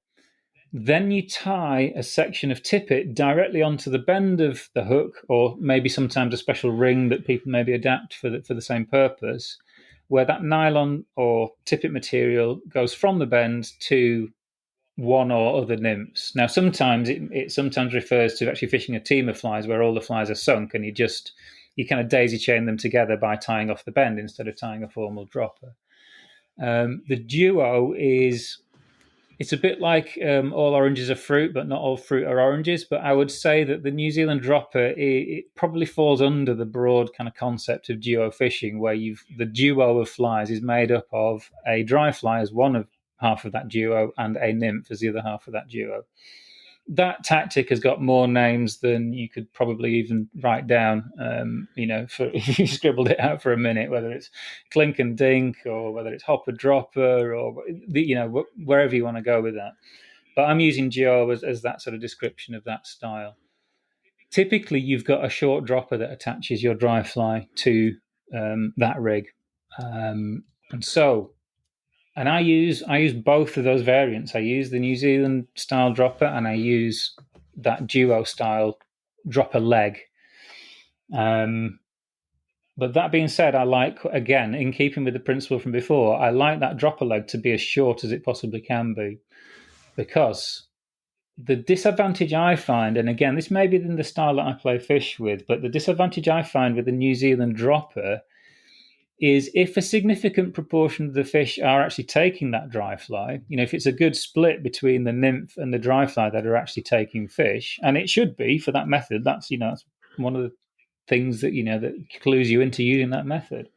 Then you tie a section of tippet directly onto the bend of the hook, or maybe sometimes a special ring that people maybe adapt for the same purpose, where that nylon or tippet material goes from the bend to one or other nymphs. Now, sometimes it sometimes refers to actually fishing a team of flies where all the flies are sunk, and you kind of daisy chain them together by tying off the bend instead of tying a formal dropper. The duo it's a bit like all oranges are fruit, but not all fruit are oranges. But I would say that the New Zealand dropper, it probably falls under the broad kind of concept of duo fishing, where the duo of flies is made up of a dry fly as one of half of that duo and a nymph as the other half of that duo. That tactic has got more names than you could probably even write down, for if you scribbled it out for a minute, whether it's clink and dink or whether it's hopper dropper or, wherever you want to go with that. But I'm using duo as that sort of description of that style. Typically, you've got a short dropper that attaches your dry fly to that rig. And I use both of those variants. I use the New Zealand style dropper and I use that duo style dropper leg. But that being said, I like, again, in keeping with the principle from before, I like that dropper leg to be as short as it possibly can be, because the disadvantage I find, and again, this may be in the style that I play fish with, but the disadvantage I find with the New Zealand dropper is if a significant proportion of the fish are actually taking that dry fly, if it's a good split between the nymph and the dry fly that are actually taking fish, and it should be for that method, that's one of the things that, that clues you into using that method.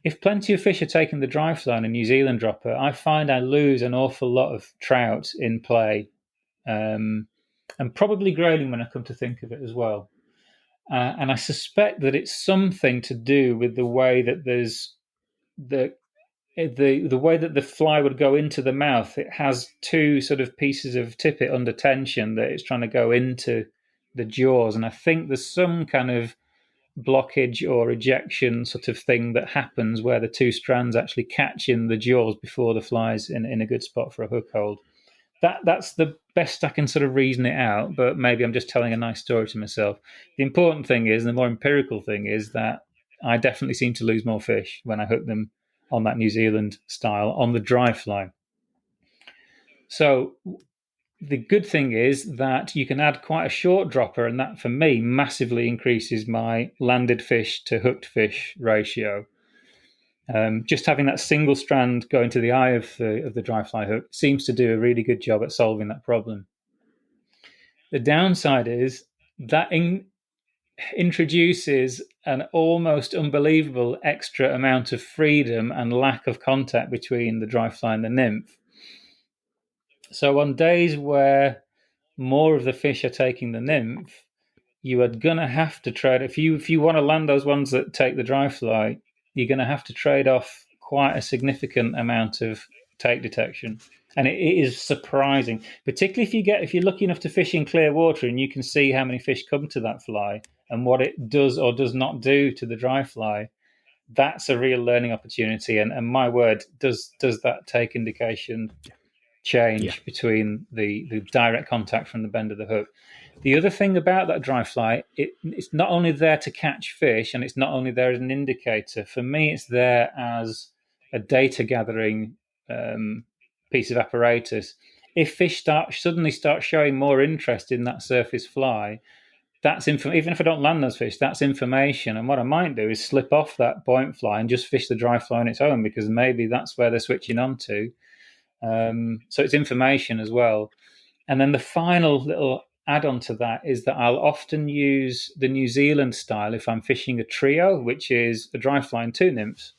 If plenty of fish are taking the dry fly in a New Zealand dropper, I find I lose an awful lot of trout in play, and probably grayling when I come to think of it as well. And I suspect that it's something to do with the way that there's the way that the fly would go into the mouth. It has two sort of pieces of tippet under tension that it's trying to go into the jaws, and I think there's some kind of blockage or ejection sort of thing that happens where the two strands actually catch in the jaws before the fly's in a good spot for a hook hold. That's the best I can sort of reason it out, but maybe I'm just telling a nice story to myself. The important thing is, and the more empirical thing is, that I definitely seem to lose more fish when I hook them on that New Zealand style on the dry fly. So the good thing is that you can add quite a short dropper, and that for me massively increases my landed fish to hooked fish ratio. Just having that single strand going to the eye of the dry fly hook seems to do a really good job at solving that problem. The downside is that introduces an almost unbelievable extra amount of freedom and lack of contact between the dry fly and the nymph. So on days where more of the fish are taking the nymph, you are going to have to trade. If you want to land those ones that take the dry fly, you're going to have to trade off quite a significant amount of take detection. And it is surprising, particularly if you're lucky enough to fish in clear water and you can see how many fish come to that fly and what it does or does not do to the dry fly. That's a real learning opportunity. And my word, does that take indication change between the direct contact from the bend of the hook. The other thing about that dry fly, it's not only there to catch fish, and it's not only there as an indicator. For me, it's there as a data gathering piece of apparatus. If fish suddenly start showing more interest in that surface fly, that's even if I don't land those fish, that's information. And what I might do is slip off that point fly and just fish the dry fly on its own, because maybe that's where they're switching on to. So it's information as well. And then the final little add-on to that is that I'll often use the New Zealand style if I'm fishing a trio, which is a dry fly and two nymphs.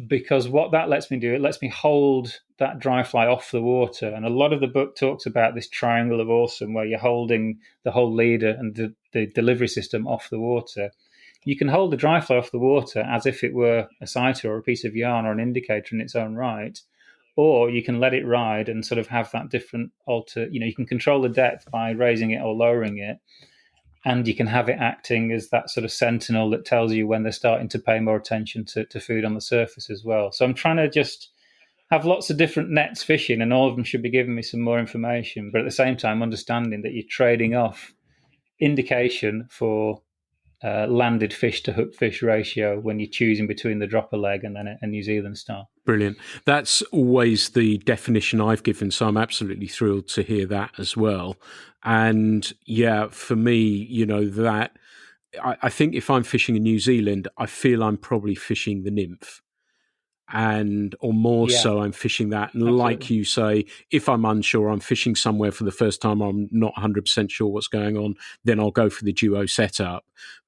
Because what that lets me do, it lets me hold that dry fly off the water. And a lot of the book talks about this triangle of awesome, where you're holding the whole leader and the delivery system off the water. You can hold the dry fly off the water as if it were a sighter or a piece of yarn or an indicator in its own right. Or you can let it ride and sort of have that different you can control the depth by raising it or lowering it. And you can have it acting as that sort of sentinel that tells you when they're starting to pay more attention to food on the surface as well. So I'm trying to just have lots of different nets fishing, and all of them should be giving me some more information. But at the same time, understanding that you're trading off indication for landed fish to hook fish ratio when you're choosing between the dropper leg and then a New Zealand style. Brilliant. That's always the definition I've given, so I'm absolutely thrilled to hear that as well. And yeah, for me, that I think if I'm fishing in New Zealand, I feel I'm probably fishing the nymph. Or more so, I'm fishing that. And absolutely. Like you say, if I'm unsure, I'm fishing somewhere for the first time, I'm not 100% sure what's going on, then I'll go for the duo setup.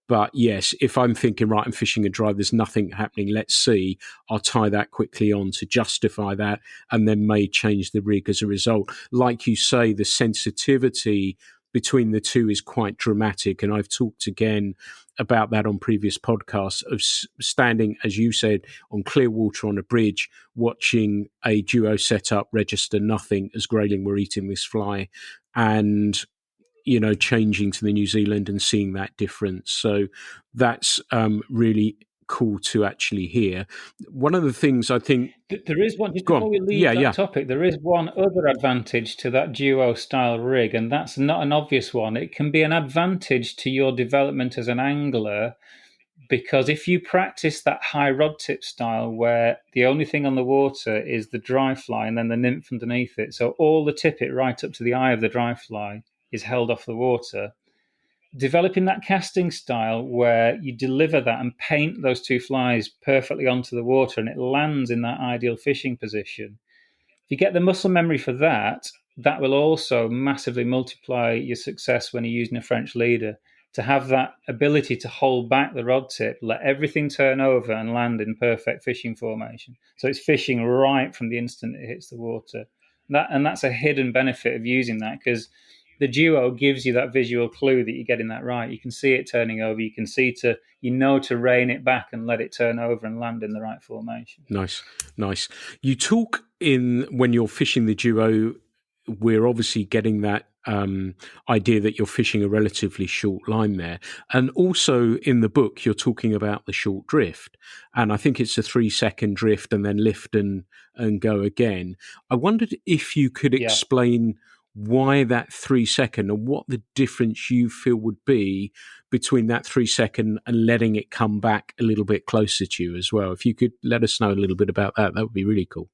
But yes, if I'm thinking, right, I'm fishing a dry, there's nothing happening, let's see, I'll tie that quickly on to justify that, and then may change the rig as a result. Like you say, the sensitivity between the two is quite dramatic. And I've talked again about that on previous podcasts of standing, as you said, on clear water on a bridge, watching a duo setup register nothing as grayling were eating this fly, and changing to the New Zealand and seeing that difference. So that's really cool to actually hear. One of the things I think... There is one, just Go before on. we leave that topic, there is one other advantage to that duo style rig, and that's not an obvious one. It can be an advantage to your development as an angler, because if you practice that high rod tip style where the only thing on the water is the dry fly and then the nymph underneath it, so all the tippet right up to the eye of the dry fly is held off the water, developing that casting style where you deliver that and paint those two flies perfectly onto the water and it lands in that ideal fishing position. If you get the muscle memory for that, that will also massively multiply your success when you're using a French leader, to have that ability to hold back the rod tip, let everything turn over and land in perfect fishing formation. So it's fishing right from the instant it hits the water. That's a hidden benefit of using that, because the duo gives you that visual clue that you're getting that right. You can see it turning over. You can see to rein it back and let it turn over and land in the right formation. Nice. You talk when you're fishing the duo, we're obviously getting that idea that you're fishing a relatively short line there. And also in the book, you're talking about the short drift. And I think it's a 3-second drift and then lift and go again. I wondered if you could explain why that 3-second and what the difference you feel would be between that 3-second and letting it come back a little bit closer to you as well. If you could let us know a little bit about that, that would be really cool.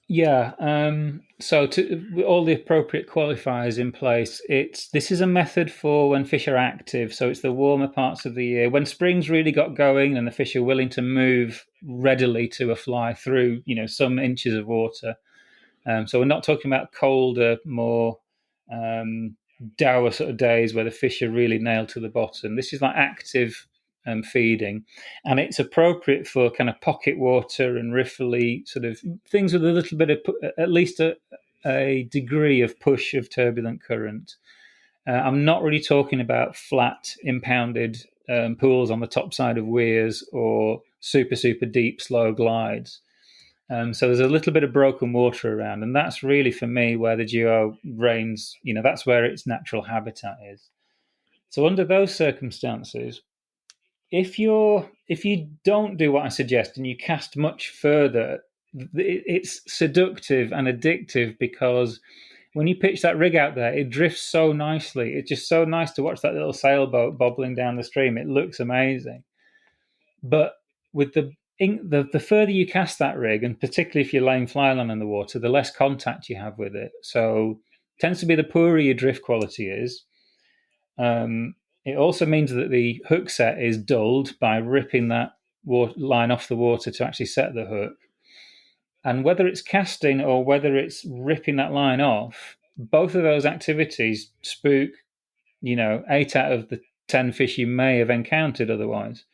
Yeah. So with all the appropriate qualifiers in place, this is a method for when fish are active. So it's the warmer parts of the year when spring's really got going and the fish are willing to move readily to a fly through, some inches of water. So we're not talking about colder, more dour sort of days where the fish are really nailed to the bottom. This is like active feeding, and it's appropriate for kind of pocket water and riffly sort of things with a little bit of, at least a degree of push of turbulent current. I'm not really talking about flat, impounded pools on the top side of weirs or super, super deep, slow glides. So there's a little bit of broken water around, and that's really, for me, where the duo reigns. That's where its natural habitat is. So under those circumstances, if you don't do what I suggest and you cast much further, it's seductive and addictive, because when you pitch that rig out there, it drifts so nicely. It's just so nice to watch that little sailboat bobbling down the stream. It looks amazing. But with the further you cast that rig, and particularly if you're laying fly line in the water, the less contact you have with it. So it tends to be the poorer your drift quality is. It also means that the hook set is dulled by ripping that line off the water to actually set the hook. And whether it's casting or whether it's ripping that line off, both of those activities spook, 8 out of the 10 fish you may have encountered otherwise.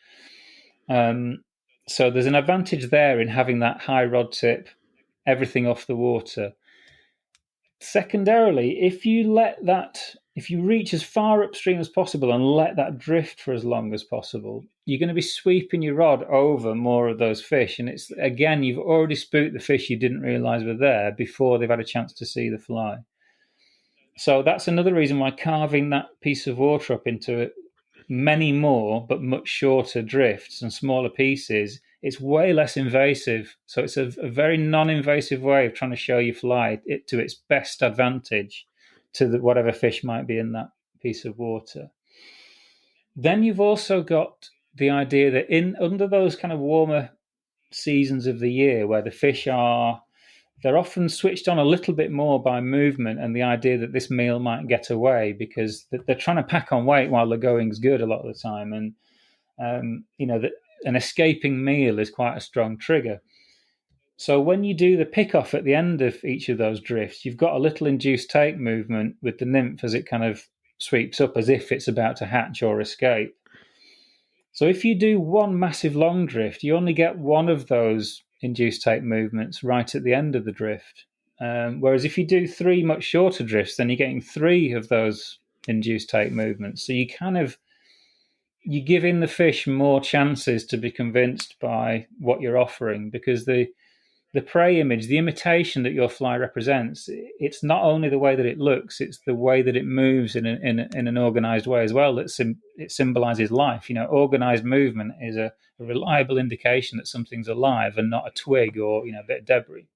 So there's an advantage there in having that high rod tip, everything off the water. Secondarily, if you reach as far upstream as possible and let that drift for as long as possible, you're going to be sweeping your rod over more of those fish. And it's, again, you've already spooked the fish you didn't realize were there before they've had a chance to see the fly. So that's another reason why carving that piece of water up into many more but much shorter drifts and smaller pieces, it's way less invasive. So it's a very non-invasive way of trying to show your fly it to its best advantage to whatever fish might be in that piece of water. Then you've also got the idea that under those kind of warmer seasons of the year where the fish they're often switched on a little bit more by movement and the idea that this meal might get away, because they're trying to pack on weight while the going's good a lot of the time. And, an escaping meal is quite a strong trigger. So when you do the pick-off at the end of each of those drifts, you've got a little induced take movement with the nymph as it kind of sweeps up as if it's about to hatch or escape. So if you do one massive long drift, you only get one of those induced take movements right at the end of the drift. Whereas if you do three much shorter drifts, then you're getting three of those induced take movements. So you give in the fish more chances to be convinced by what you're offering, because the prey image, the imitation that your fly represents, it's not only the way that it looks, it's the way that it moves in an organized way as well. It symbolizes life. Organized movement is a reliable indication that something's alive and not a twig or a bit of debris.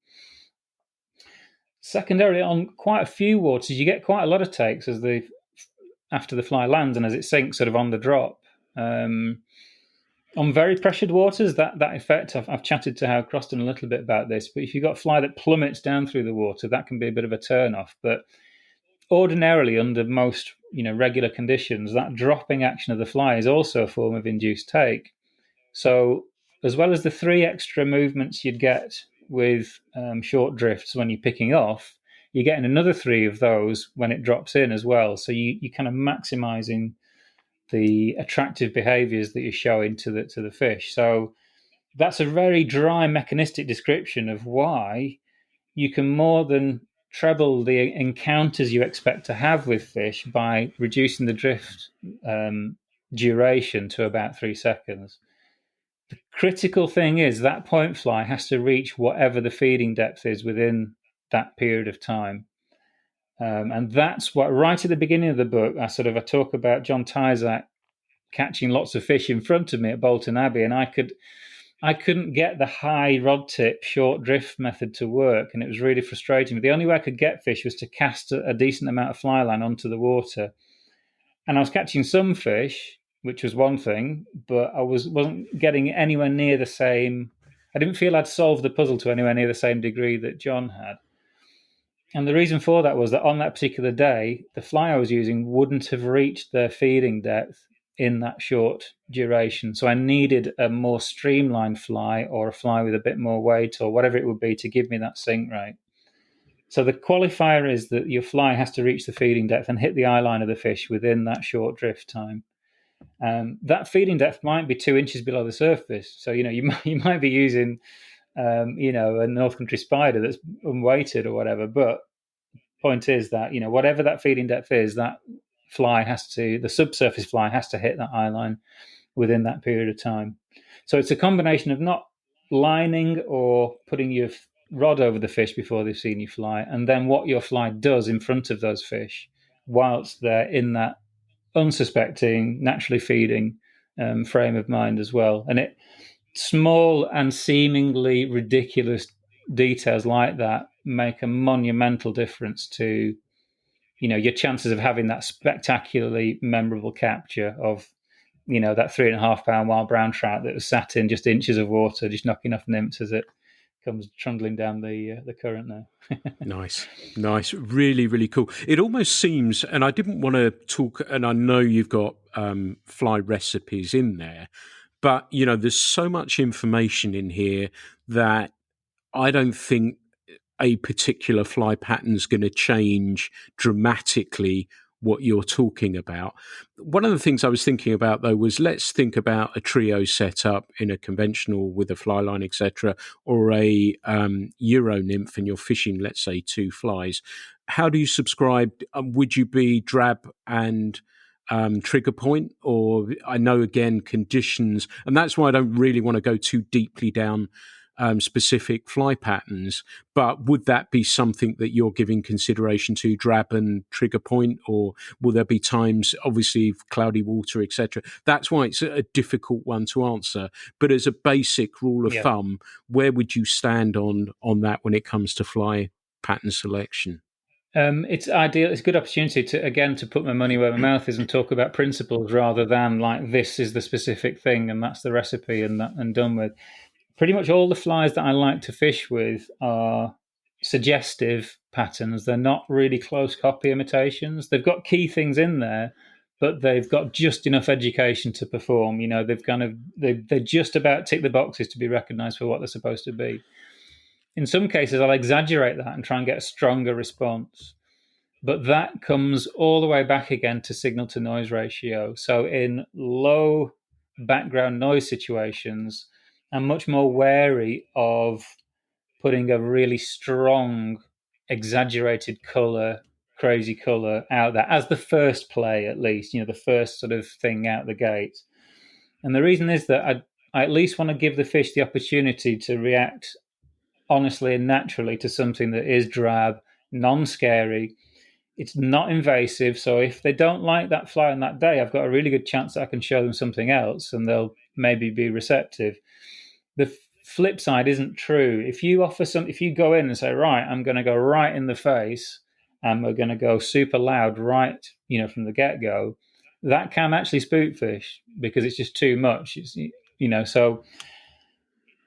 Secondarily, on quite a few waters, you get quite a lot of takes after the fly lands and as it sinks sort of on the drop. On very pressured waters, that effect, I've chatted to Howard Croston a little bit about this, but if you've got a fly that plummets down through the water, that can be a bit of a turn-off. But ordinarily, under most regular conditions, that dropping action of the fly is also a form of induced take. So as well as the three extra movements you'd get with short drifts when you're picking off, you're getting another three of those when it drops in as well. So you're kind of maximizing the attractive behaviors that you're showing to the fish. So that's a very dry mechanistic description of why you can more than treble the encounters you expect to have with fish by reducing the drift duration to about 3 seconds. The critical thing is that point fly has to reach whatever the feeding depth is within that period of time. And that's what, right at the beginning of the book, I talk about John Tyzack catching lots of fish in front of me at Bolton Abbey, and I couldn't get the high rod tip short drift method to work, and it was really frustrating. But the only way I could get fish was to cast a decent amount of fly line onto the water, and I was catching some fish, which was one thing, but I wasn't getting anywhere near the same. I didn't feel I'd solved the puzzle to anywhere near the same degree that John had. And the reason for that was that on that particular day, the fly I was using wouldn't have reached their feeding depth in that short duration. So I needed a more streamlined fly, or a fly with a bit more weight, or whatever it would be, to give me that sink rate. So the qualifier is that your fly has to reach the feeding depth and hit the eye line of the fish within that short drift time. That feeding depth might be 2 inches below the surface. So, you might be using, a North Country spider that's unweighted or whatever. But point is that, whatever that feeding depth is, that the subsurface fly has to hit that eye line within that period of time. So it's a combination of not lining or putting your rod over the fish before they've seen you fly, and then what your fly does in front of those fish whilst they're in that unsuspecting, naturally feeding frame of mind as well. And small and seemingly ridiculous details like that make a monumental difference to your chances of having that spectacularly memorable capture of that 3.5 pound wild brown trout that was sat in just inches of water, just knocking off nymphs as it comes trundling down the current now. Nice, really, really cool. It almost seems, and I didn't want to talk, and I know you've got fly recipes in there, but there's so much information in here that I don't think a particular fly pattern is going to change dramatically what you're talking about. One of the things I was thinking about, though, was let's think about a trio setup in a conventional with a fly line, etc., or a Euro nymph, and you're fishing, let's say, 2 flies. How do you subscribe? Would you be drab and trigger point? Or I know, again, conditions, and that's why I don't really want to go too deeply down specific fly patterns, but would that be something that you're giving consideration to, drab and trigger point, or will there be times, obviously cloudy water, etc.? That's why it's a difficult one to answer. But as a basic rule of thumb, where would you stand on that when it comes to fly pattern selection? It's ideal. It's a good opportunity to put my money where my mouth is and talk about principles rather than like this is the specific thing and that's the recipe and done with. Pretty much all the flies that I like to fish with are suggestive patterns. They're not really close copy imitations. They've got key things in there, but they've got just enough education to perform. They just about tick the boxes to be recognized for what they're supposed to be. In some cases, I'll exaggerate that and try and get a stronger response. But that comes all the way back again to signal to noise ratio. So in low background noise situations, I'm much more wary of putting a really strong, exaggerated color, crazy color out there as the first play, at least, the first sort of thing out the gate. And the reason is that I at least want to give the fish the opportunity to react honestly and naturally to something that is drab, non-scary. It's not invasive, so if they don't like that fly on that day, I've got a really good chance that I can show them something else and they'll maybe be receptive. The flip side isn't true. If you go in and say, right, I'm going to go right in the face and we're going to go super loud right, from the get-go, that can actually spook fish because it's just too much. So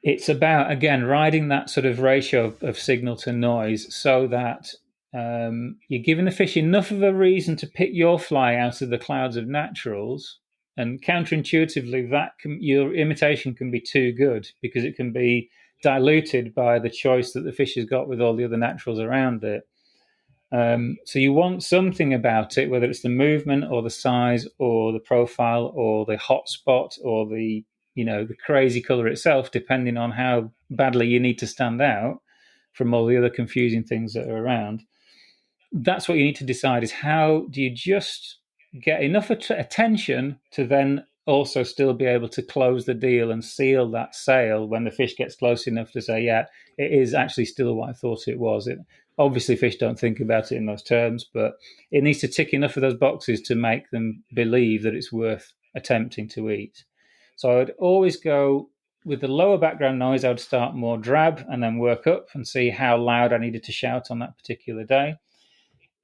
it's about, again, riding that sort of ratio of signal to noise so that you're giving the fish enough of a reason to pick your fly out of the clouds of naturals. And counterintuitively, your imitation can be too good because it can be diluted by the choice that the fish has got with all the other naturals around it. So you want something about it, whether it's the movement or the size or the profile or the hot spot or the crazy color itself, depending on how badly you need to stand out from all the other confusing things that are around. That's what you need to decide, is how do you just get enough attention to then also still be able to close the deal and seal that sale when the fish gets close enough to say, yeah, it is actually still what I thought it was. Obviously, fish don't think about it in those terms, but it needs to tick enough of those boxes to make them believe that it's worth attempting to eat. So I would always go with the lower background noise. I would start more drab and then work up and see how loud I needed to shout on that particular day.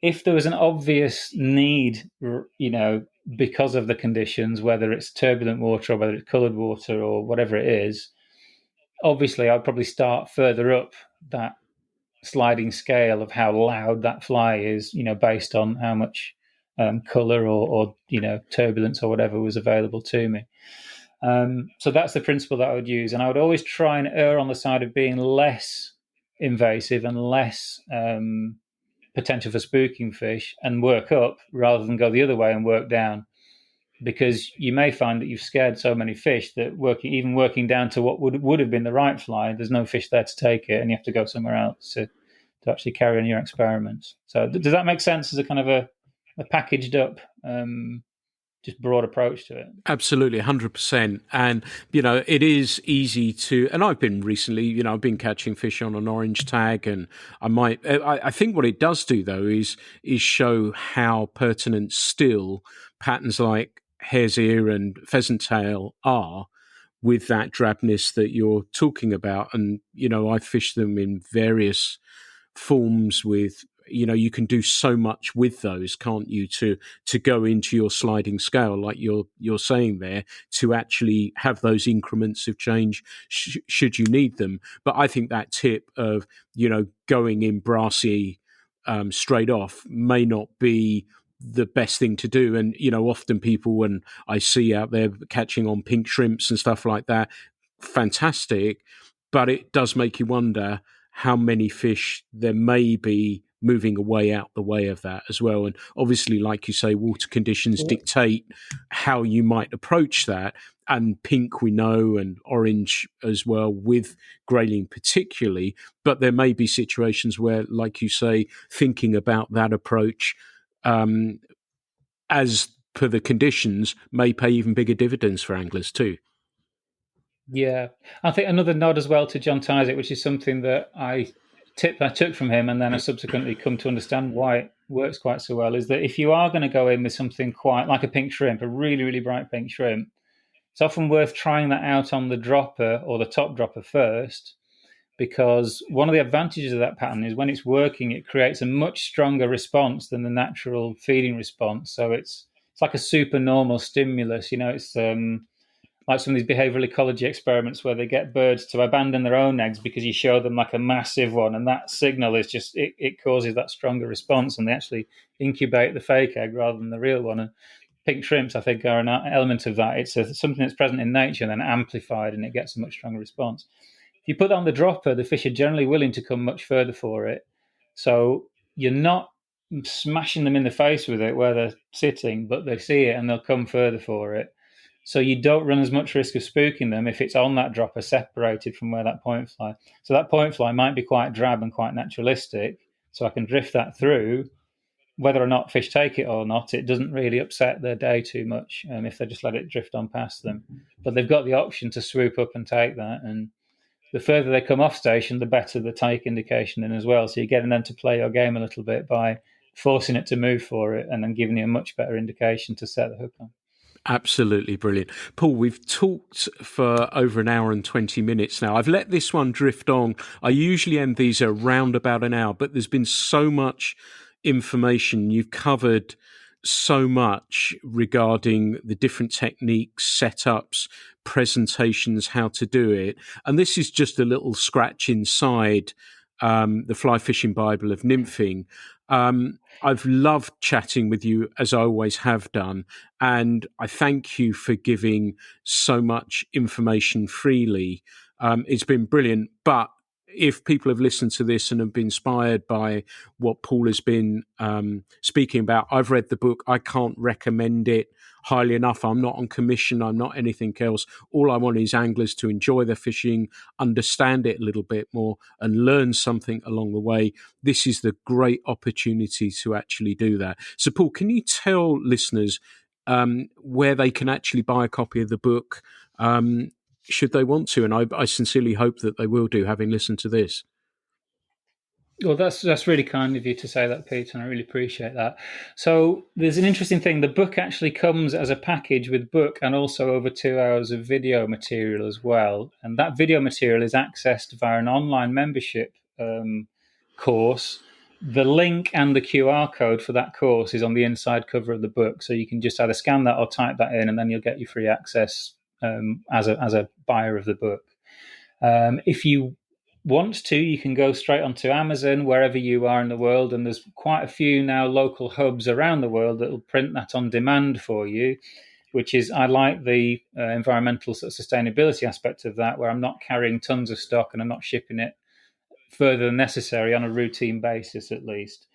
If there was an obvious need, because of the conditions, whether it's turbulent water or whether it's coloured water or whatever it is, obviously I'd probably start further up that sliding scale of how loud that fly is, based on how much colour or turbulence or whatever was available to me. So that's the principle that I would use. And I would always try and err on the side of being less invasive and less potential for spooking fish and work up rather than go the other way and work down. Because you may find that you've scared so many fish that even working down to what would have been the right fly, there's no fish there to take it and you have to go somewhere else to actually carry on your experiments. So does that make sense as a kind of a packaged up just broad approach to it? Absolutely, 100%. And, it is easy to, and I've been recently, I've been catching fish on an orange tag, and I think what it does do, though, is show how pertinent still patterns like hare's ear and pheasant tail are with that drabness that you're talking about. And, I fish them in various forms with, you can do so much with those, can't you, to go into your sliding scale, like you're saying there, to actually have those increments of change should you need them. But I think that tip of, going in brassy straight off may not be the best thing to do. And, often people, when I see out there catching on pink shrimps and stuff like that, fantastic, but it does make you wonder how many fish there may be moving away out the way of that as well. And obviously, like you say, water conditions dictate how you might approach that. And pink we know, and orange as well, with grayling particularly. But there may be situations where, like you say, thinking about that approach as per the conditions may pay even bigger dividends for anglers too. Yeah, I think another nod as well to John Tyzek, which is something that I took from him, and then I subsequently come to understand why it works quite so well, is that if you are going to go in with something quite like a pink shrimp, a really, really bright pink shrimp, it's often worth trying that out on the dropper or the top dropper first, because one of the advantages of that pattern is when it's working, it creates a much stronger response than the natural feeding response. So it's like a supernormal stimulus. It's like some of these behavioral ecology experiments where they get birds to abandon their own eggs because you show them like a massive one, and that signal is just it causes that stronger response, and they actually incubate the fake egg rather than the real one. And pink shrimps, I think, are an element of that. It's something that's present in nature and then amplified, and it gets a much stronger response. If you put that on the dropper, the fish are generally willing to come much further for it. So you're not smashing them in the face with it where they're sitting, but they see it and they'll come further for it. So you don't run as much risk of spooking them if it's on that dropper separated from where that point fly. So that point fly might be quite drab and quite naturalistic. So I can drift that through. Whether or not fish take it or not, it doesn't really upset their day too much if they just let it drift on past them. But they've got the option to swoop up and take that. And the further they come off station, the better the take indication in as well. So you're getting them to play your game a little bit by forcing it to move for it and then giving you a much better indication to set the hook on. Absolutely brilliant. Paul, we've talked for over an hour and 20 minutes now. I've let this one drift on. I usually end these around about an hour, but there's been so much information. You've covered so much regarding the different techniques, setups, presentations, how to do it. And this is just a little scratch inside the Fly Fishing Bible of Nymphing. I've loved chatting with you, as I always have done, and I thank you for giving so much information freely. It's been brilliant, but if people have listened to this and have been inspired by what Paul has been speaking about, I've read the book. I can't recommend it highly enough. I'm not on commission. I'm not anything else. All I want is anglers to enjoy their fishing, understand it a little bit more, and learn something along the way. This is the great opportunity to actually do that. So, Paul, can you tell listeners where they can actually buy a copy of the book? Should they want to, and I sincerely hope that they will do, having listened to this. Well, that's really kind of you to say that, Pete, and I really appreciate that. So there's an interesting thing. The book actually comes as a package with book and also over 2 hours of video material as well. And that video material is accessed via an online membership course. The link and the QR code for that course is on the inside cover of the book. So you can just either scan that or type that in, and then you'll get your free access as a buyer of the book. If you want to, you can go straight onto Amazon wherever you are in the world, and there's quite a few now local hubs around the world that will print that on demand for you, which is, I like the environmental sort of sustainability aspect of that, where I'm not carrying tons of stock and I'm not shipping it further than necessary on a routine basis at least.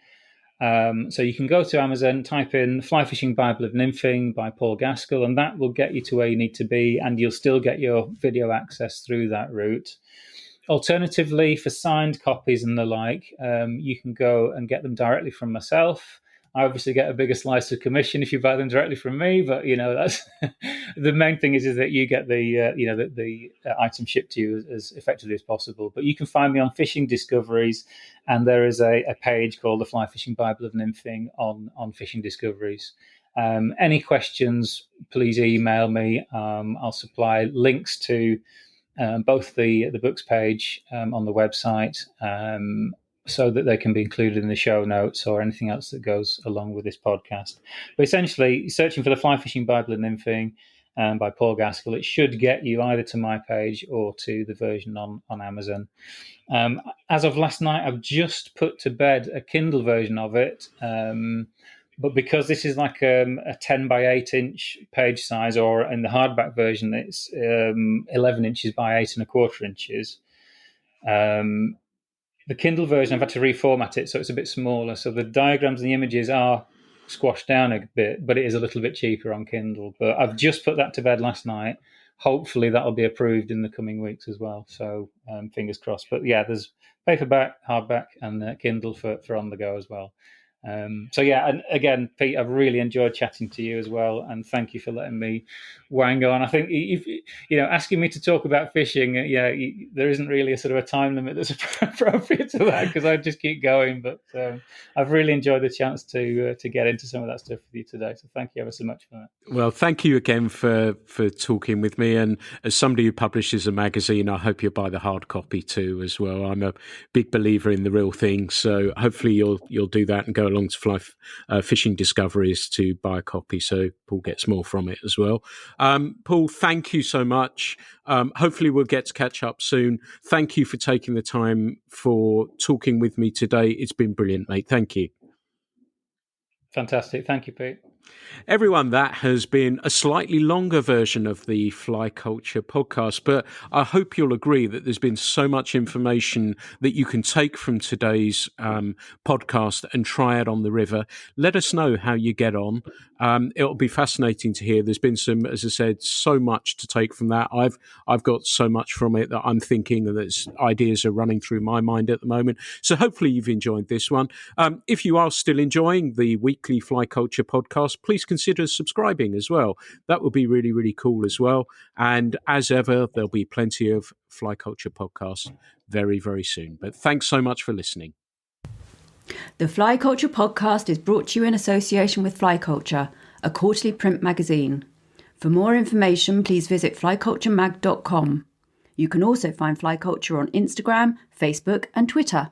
So you can go to Amazon, type in Fly Fishing Bible of Nymphing by Paul Gaskell, and that will get you to where you need to be, and you'll still get your video access through that route. Alternatively, for signed copies and the like, you can go and get them directly from myself. I obviously get a bigger slice of commission if you buy them directly from me, but that's the main thing is that you get the item shipped to you as effectively as possible. But you can find me on Fishing Discoveries, and there is a page called the Fly Fishing Bible of Nymphing on Fishing Discoveries. Any questions, please email me. I'll supply links to both the books page on the website, so that they can be included in the show notes or anything else that goes along with this podcast. But essentially, searching for the Fly Fishing Bible of Nymphing by Paul Gaskell, it should get you either to my page or to the version on Amazon. As of last night, I've just put to bed a Kindle version of it. But because this is like a 10 by 8 inch page size, or in the hardback version, it's 11 inches by 8.25 inches. The Kindle version, I've had to reformat it, so it's a bit smaller. So the diagrams and the images are squashed down a bit, but it is a little bit cheaper on Kindle. But I've just put that to bed last night. Hopefully that'll be approved in the coming weeks as well. So fingers crossed. But yeah, there's paperback, hardback, and Kindle for on the go as well. So yeah, and again, Pete, I've really enjoyed chatting to you as well, and thank you for letting me wang on. I think if asking me to talk about fishing, there isn't really a sort of a time limit that's appropriate to that, because I just keep going. But I've really enjoyed the chance to get into some of that stuff with you today. So thank you ever so much for that. Well, thank you again for talking with me. And as somebody who publishes a magazine, I hope you'll buy the hard copy too as well. I'm a big believer in the real thing, so hopefully you'll do that and go along to Fly Fishing Discoveries to buy a copy, so Paul gets more from it as well. Paul, thank you so much. Hopefully we'll get to catch up soon. Thank you for taking the time for talking with me today. It's been brilliant, mate. Thank you. Fantastic. Thank you, Pete. Everyone, that has been a slightly longer version of the Fly Culture podcast, but I hope you'll agree that there's been so much information that you can take from today's podcast and try it on the river. Let us know how you get on. It'll be fascinating to hear. There's been some, as I said, so much to take from that. I've got so much from it that I'm thinking, and that ideas are running through my mind at the moment. So hopefully you've enjoyed this one. If you are still enjoying the weekly Fly Culture podcast, please consider subscribing as well. That would be really, really cool as well. And as ever, there'll be plenty of Fly Culture podcasts very, very soon. But thanks so much for listening. The Fly Culture podcast is brought to you in association with Fly Culture, a quarterly print magazine. For more information, please visit flyculturemag.com. You can also find Fly Culture on Instagram, Facebook, and Twitter.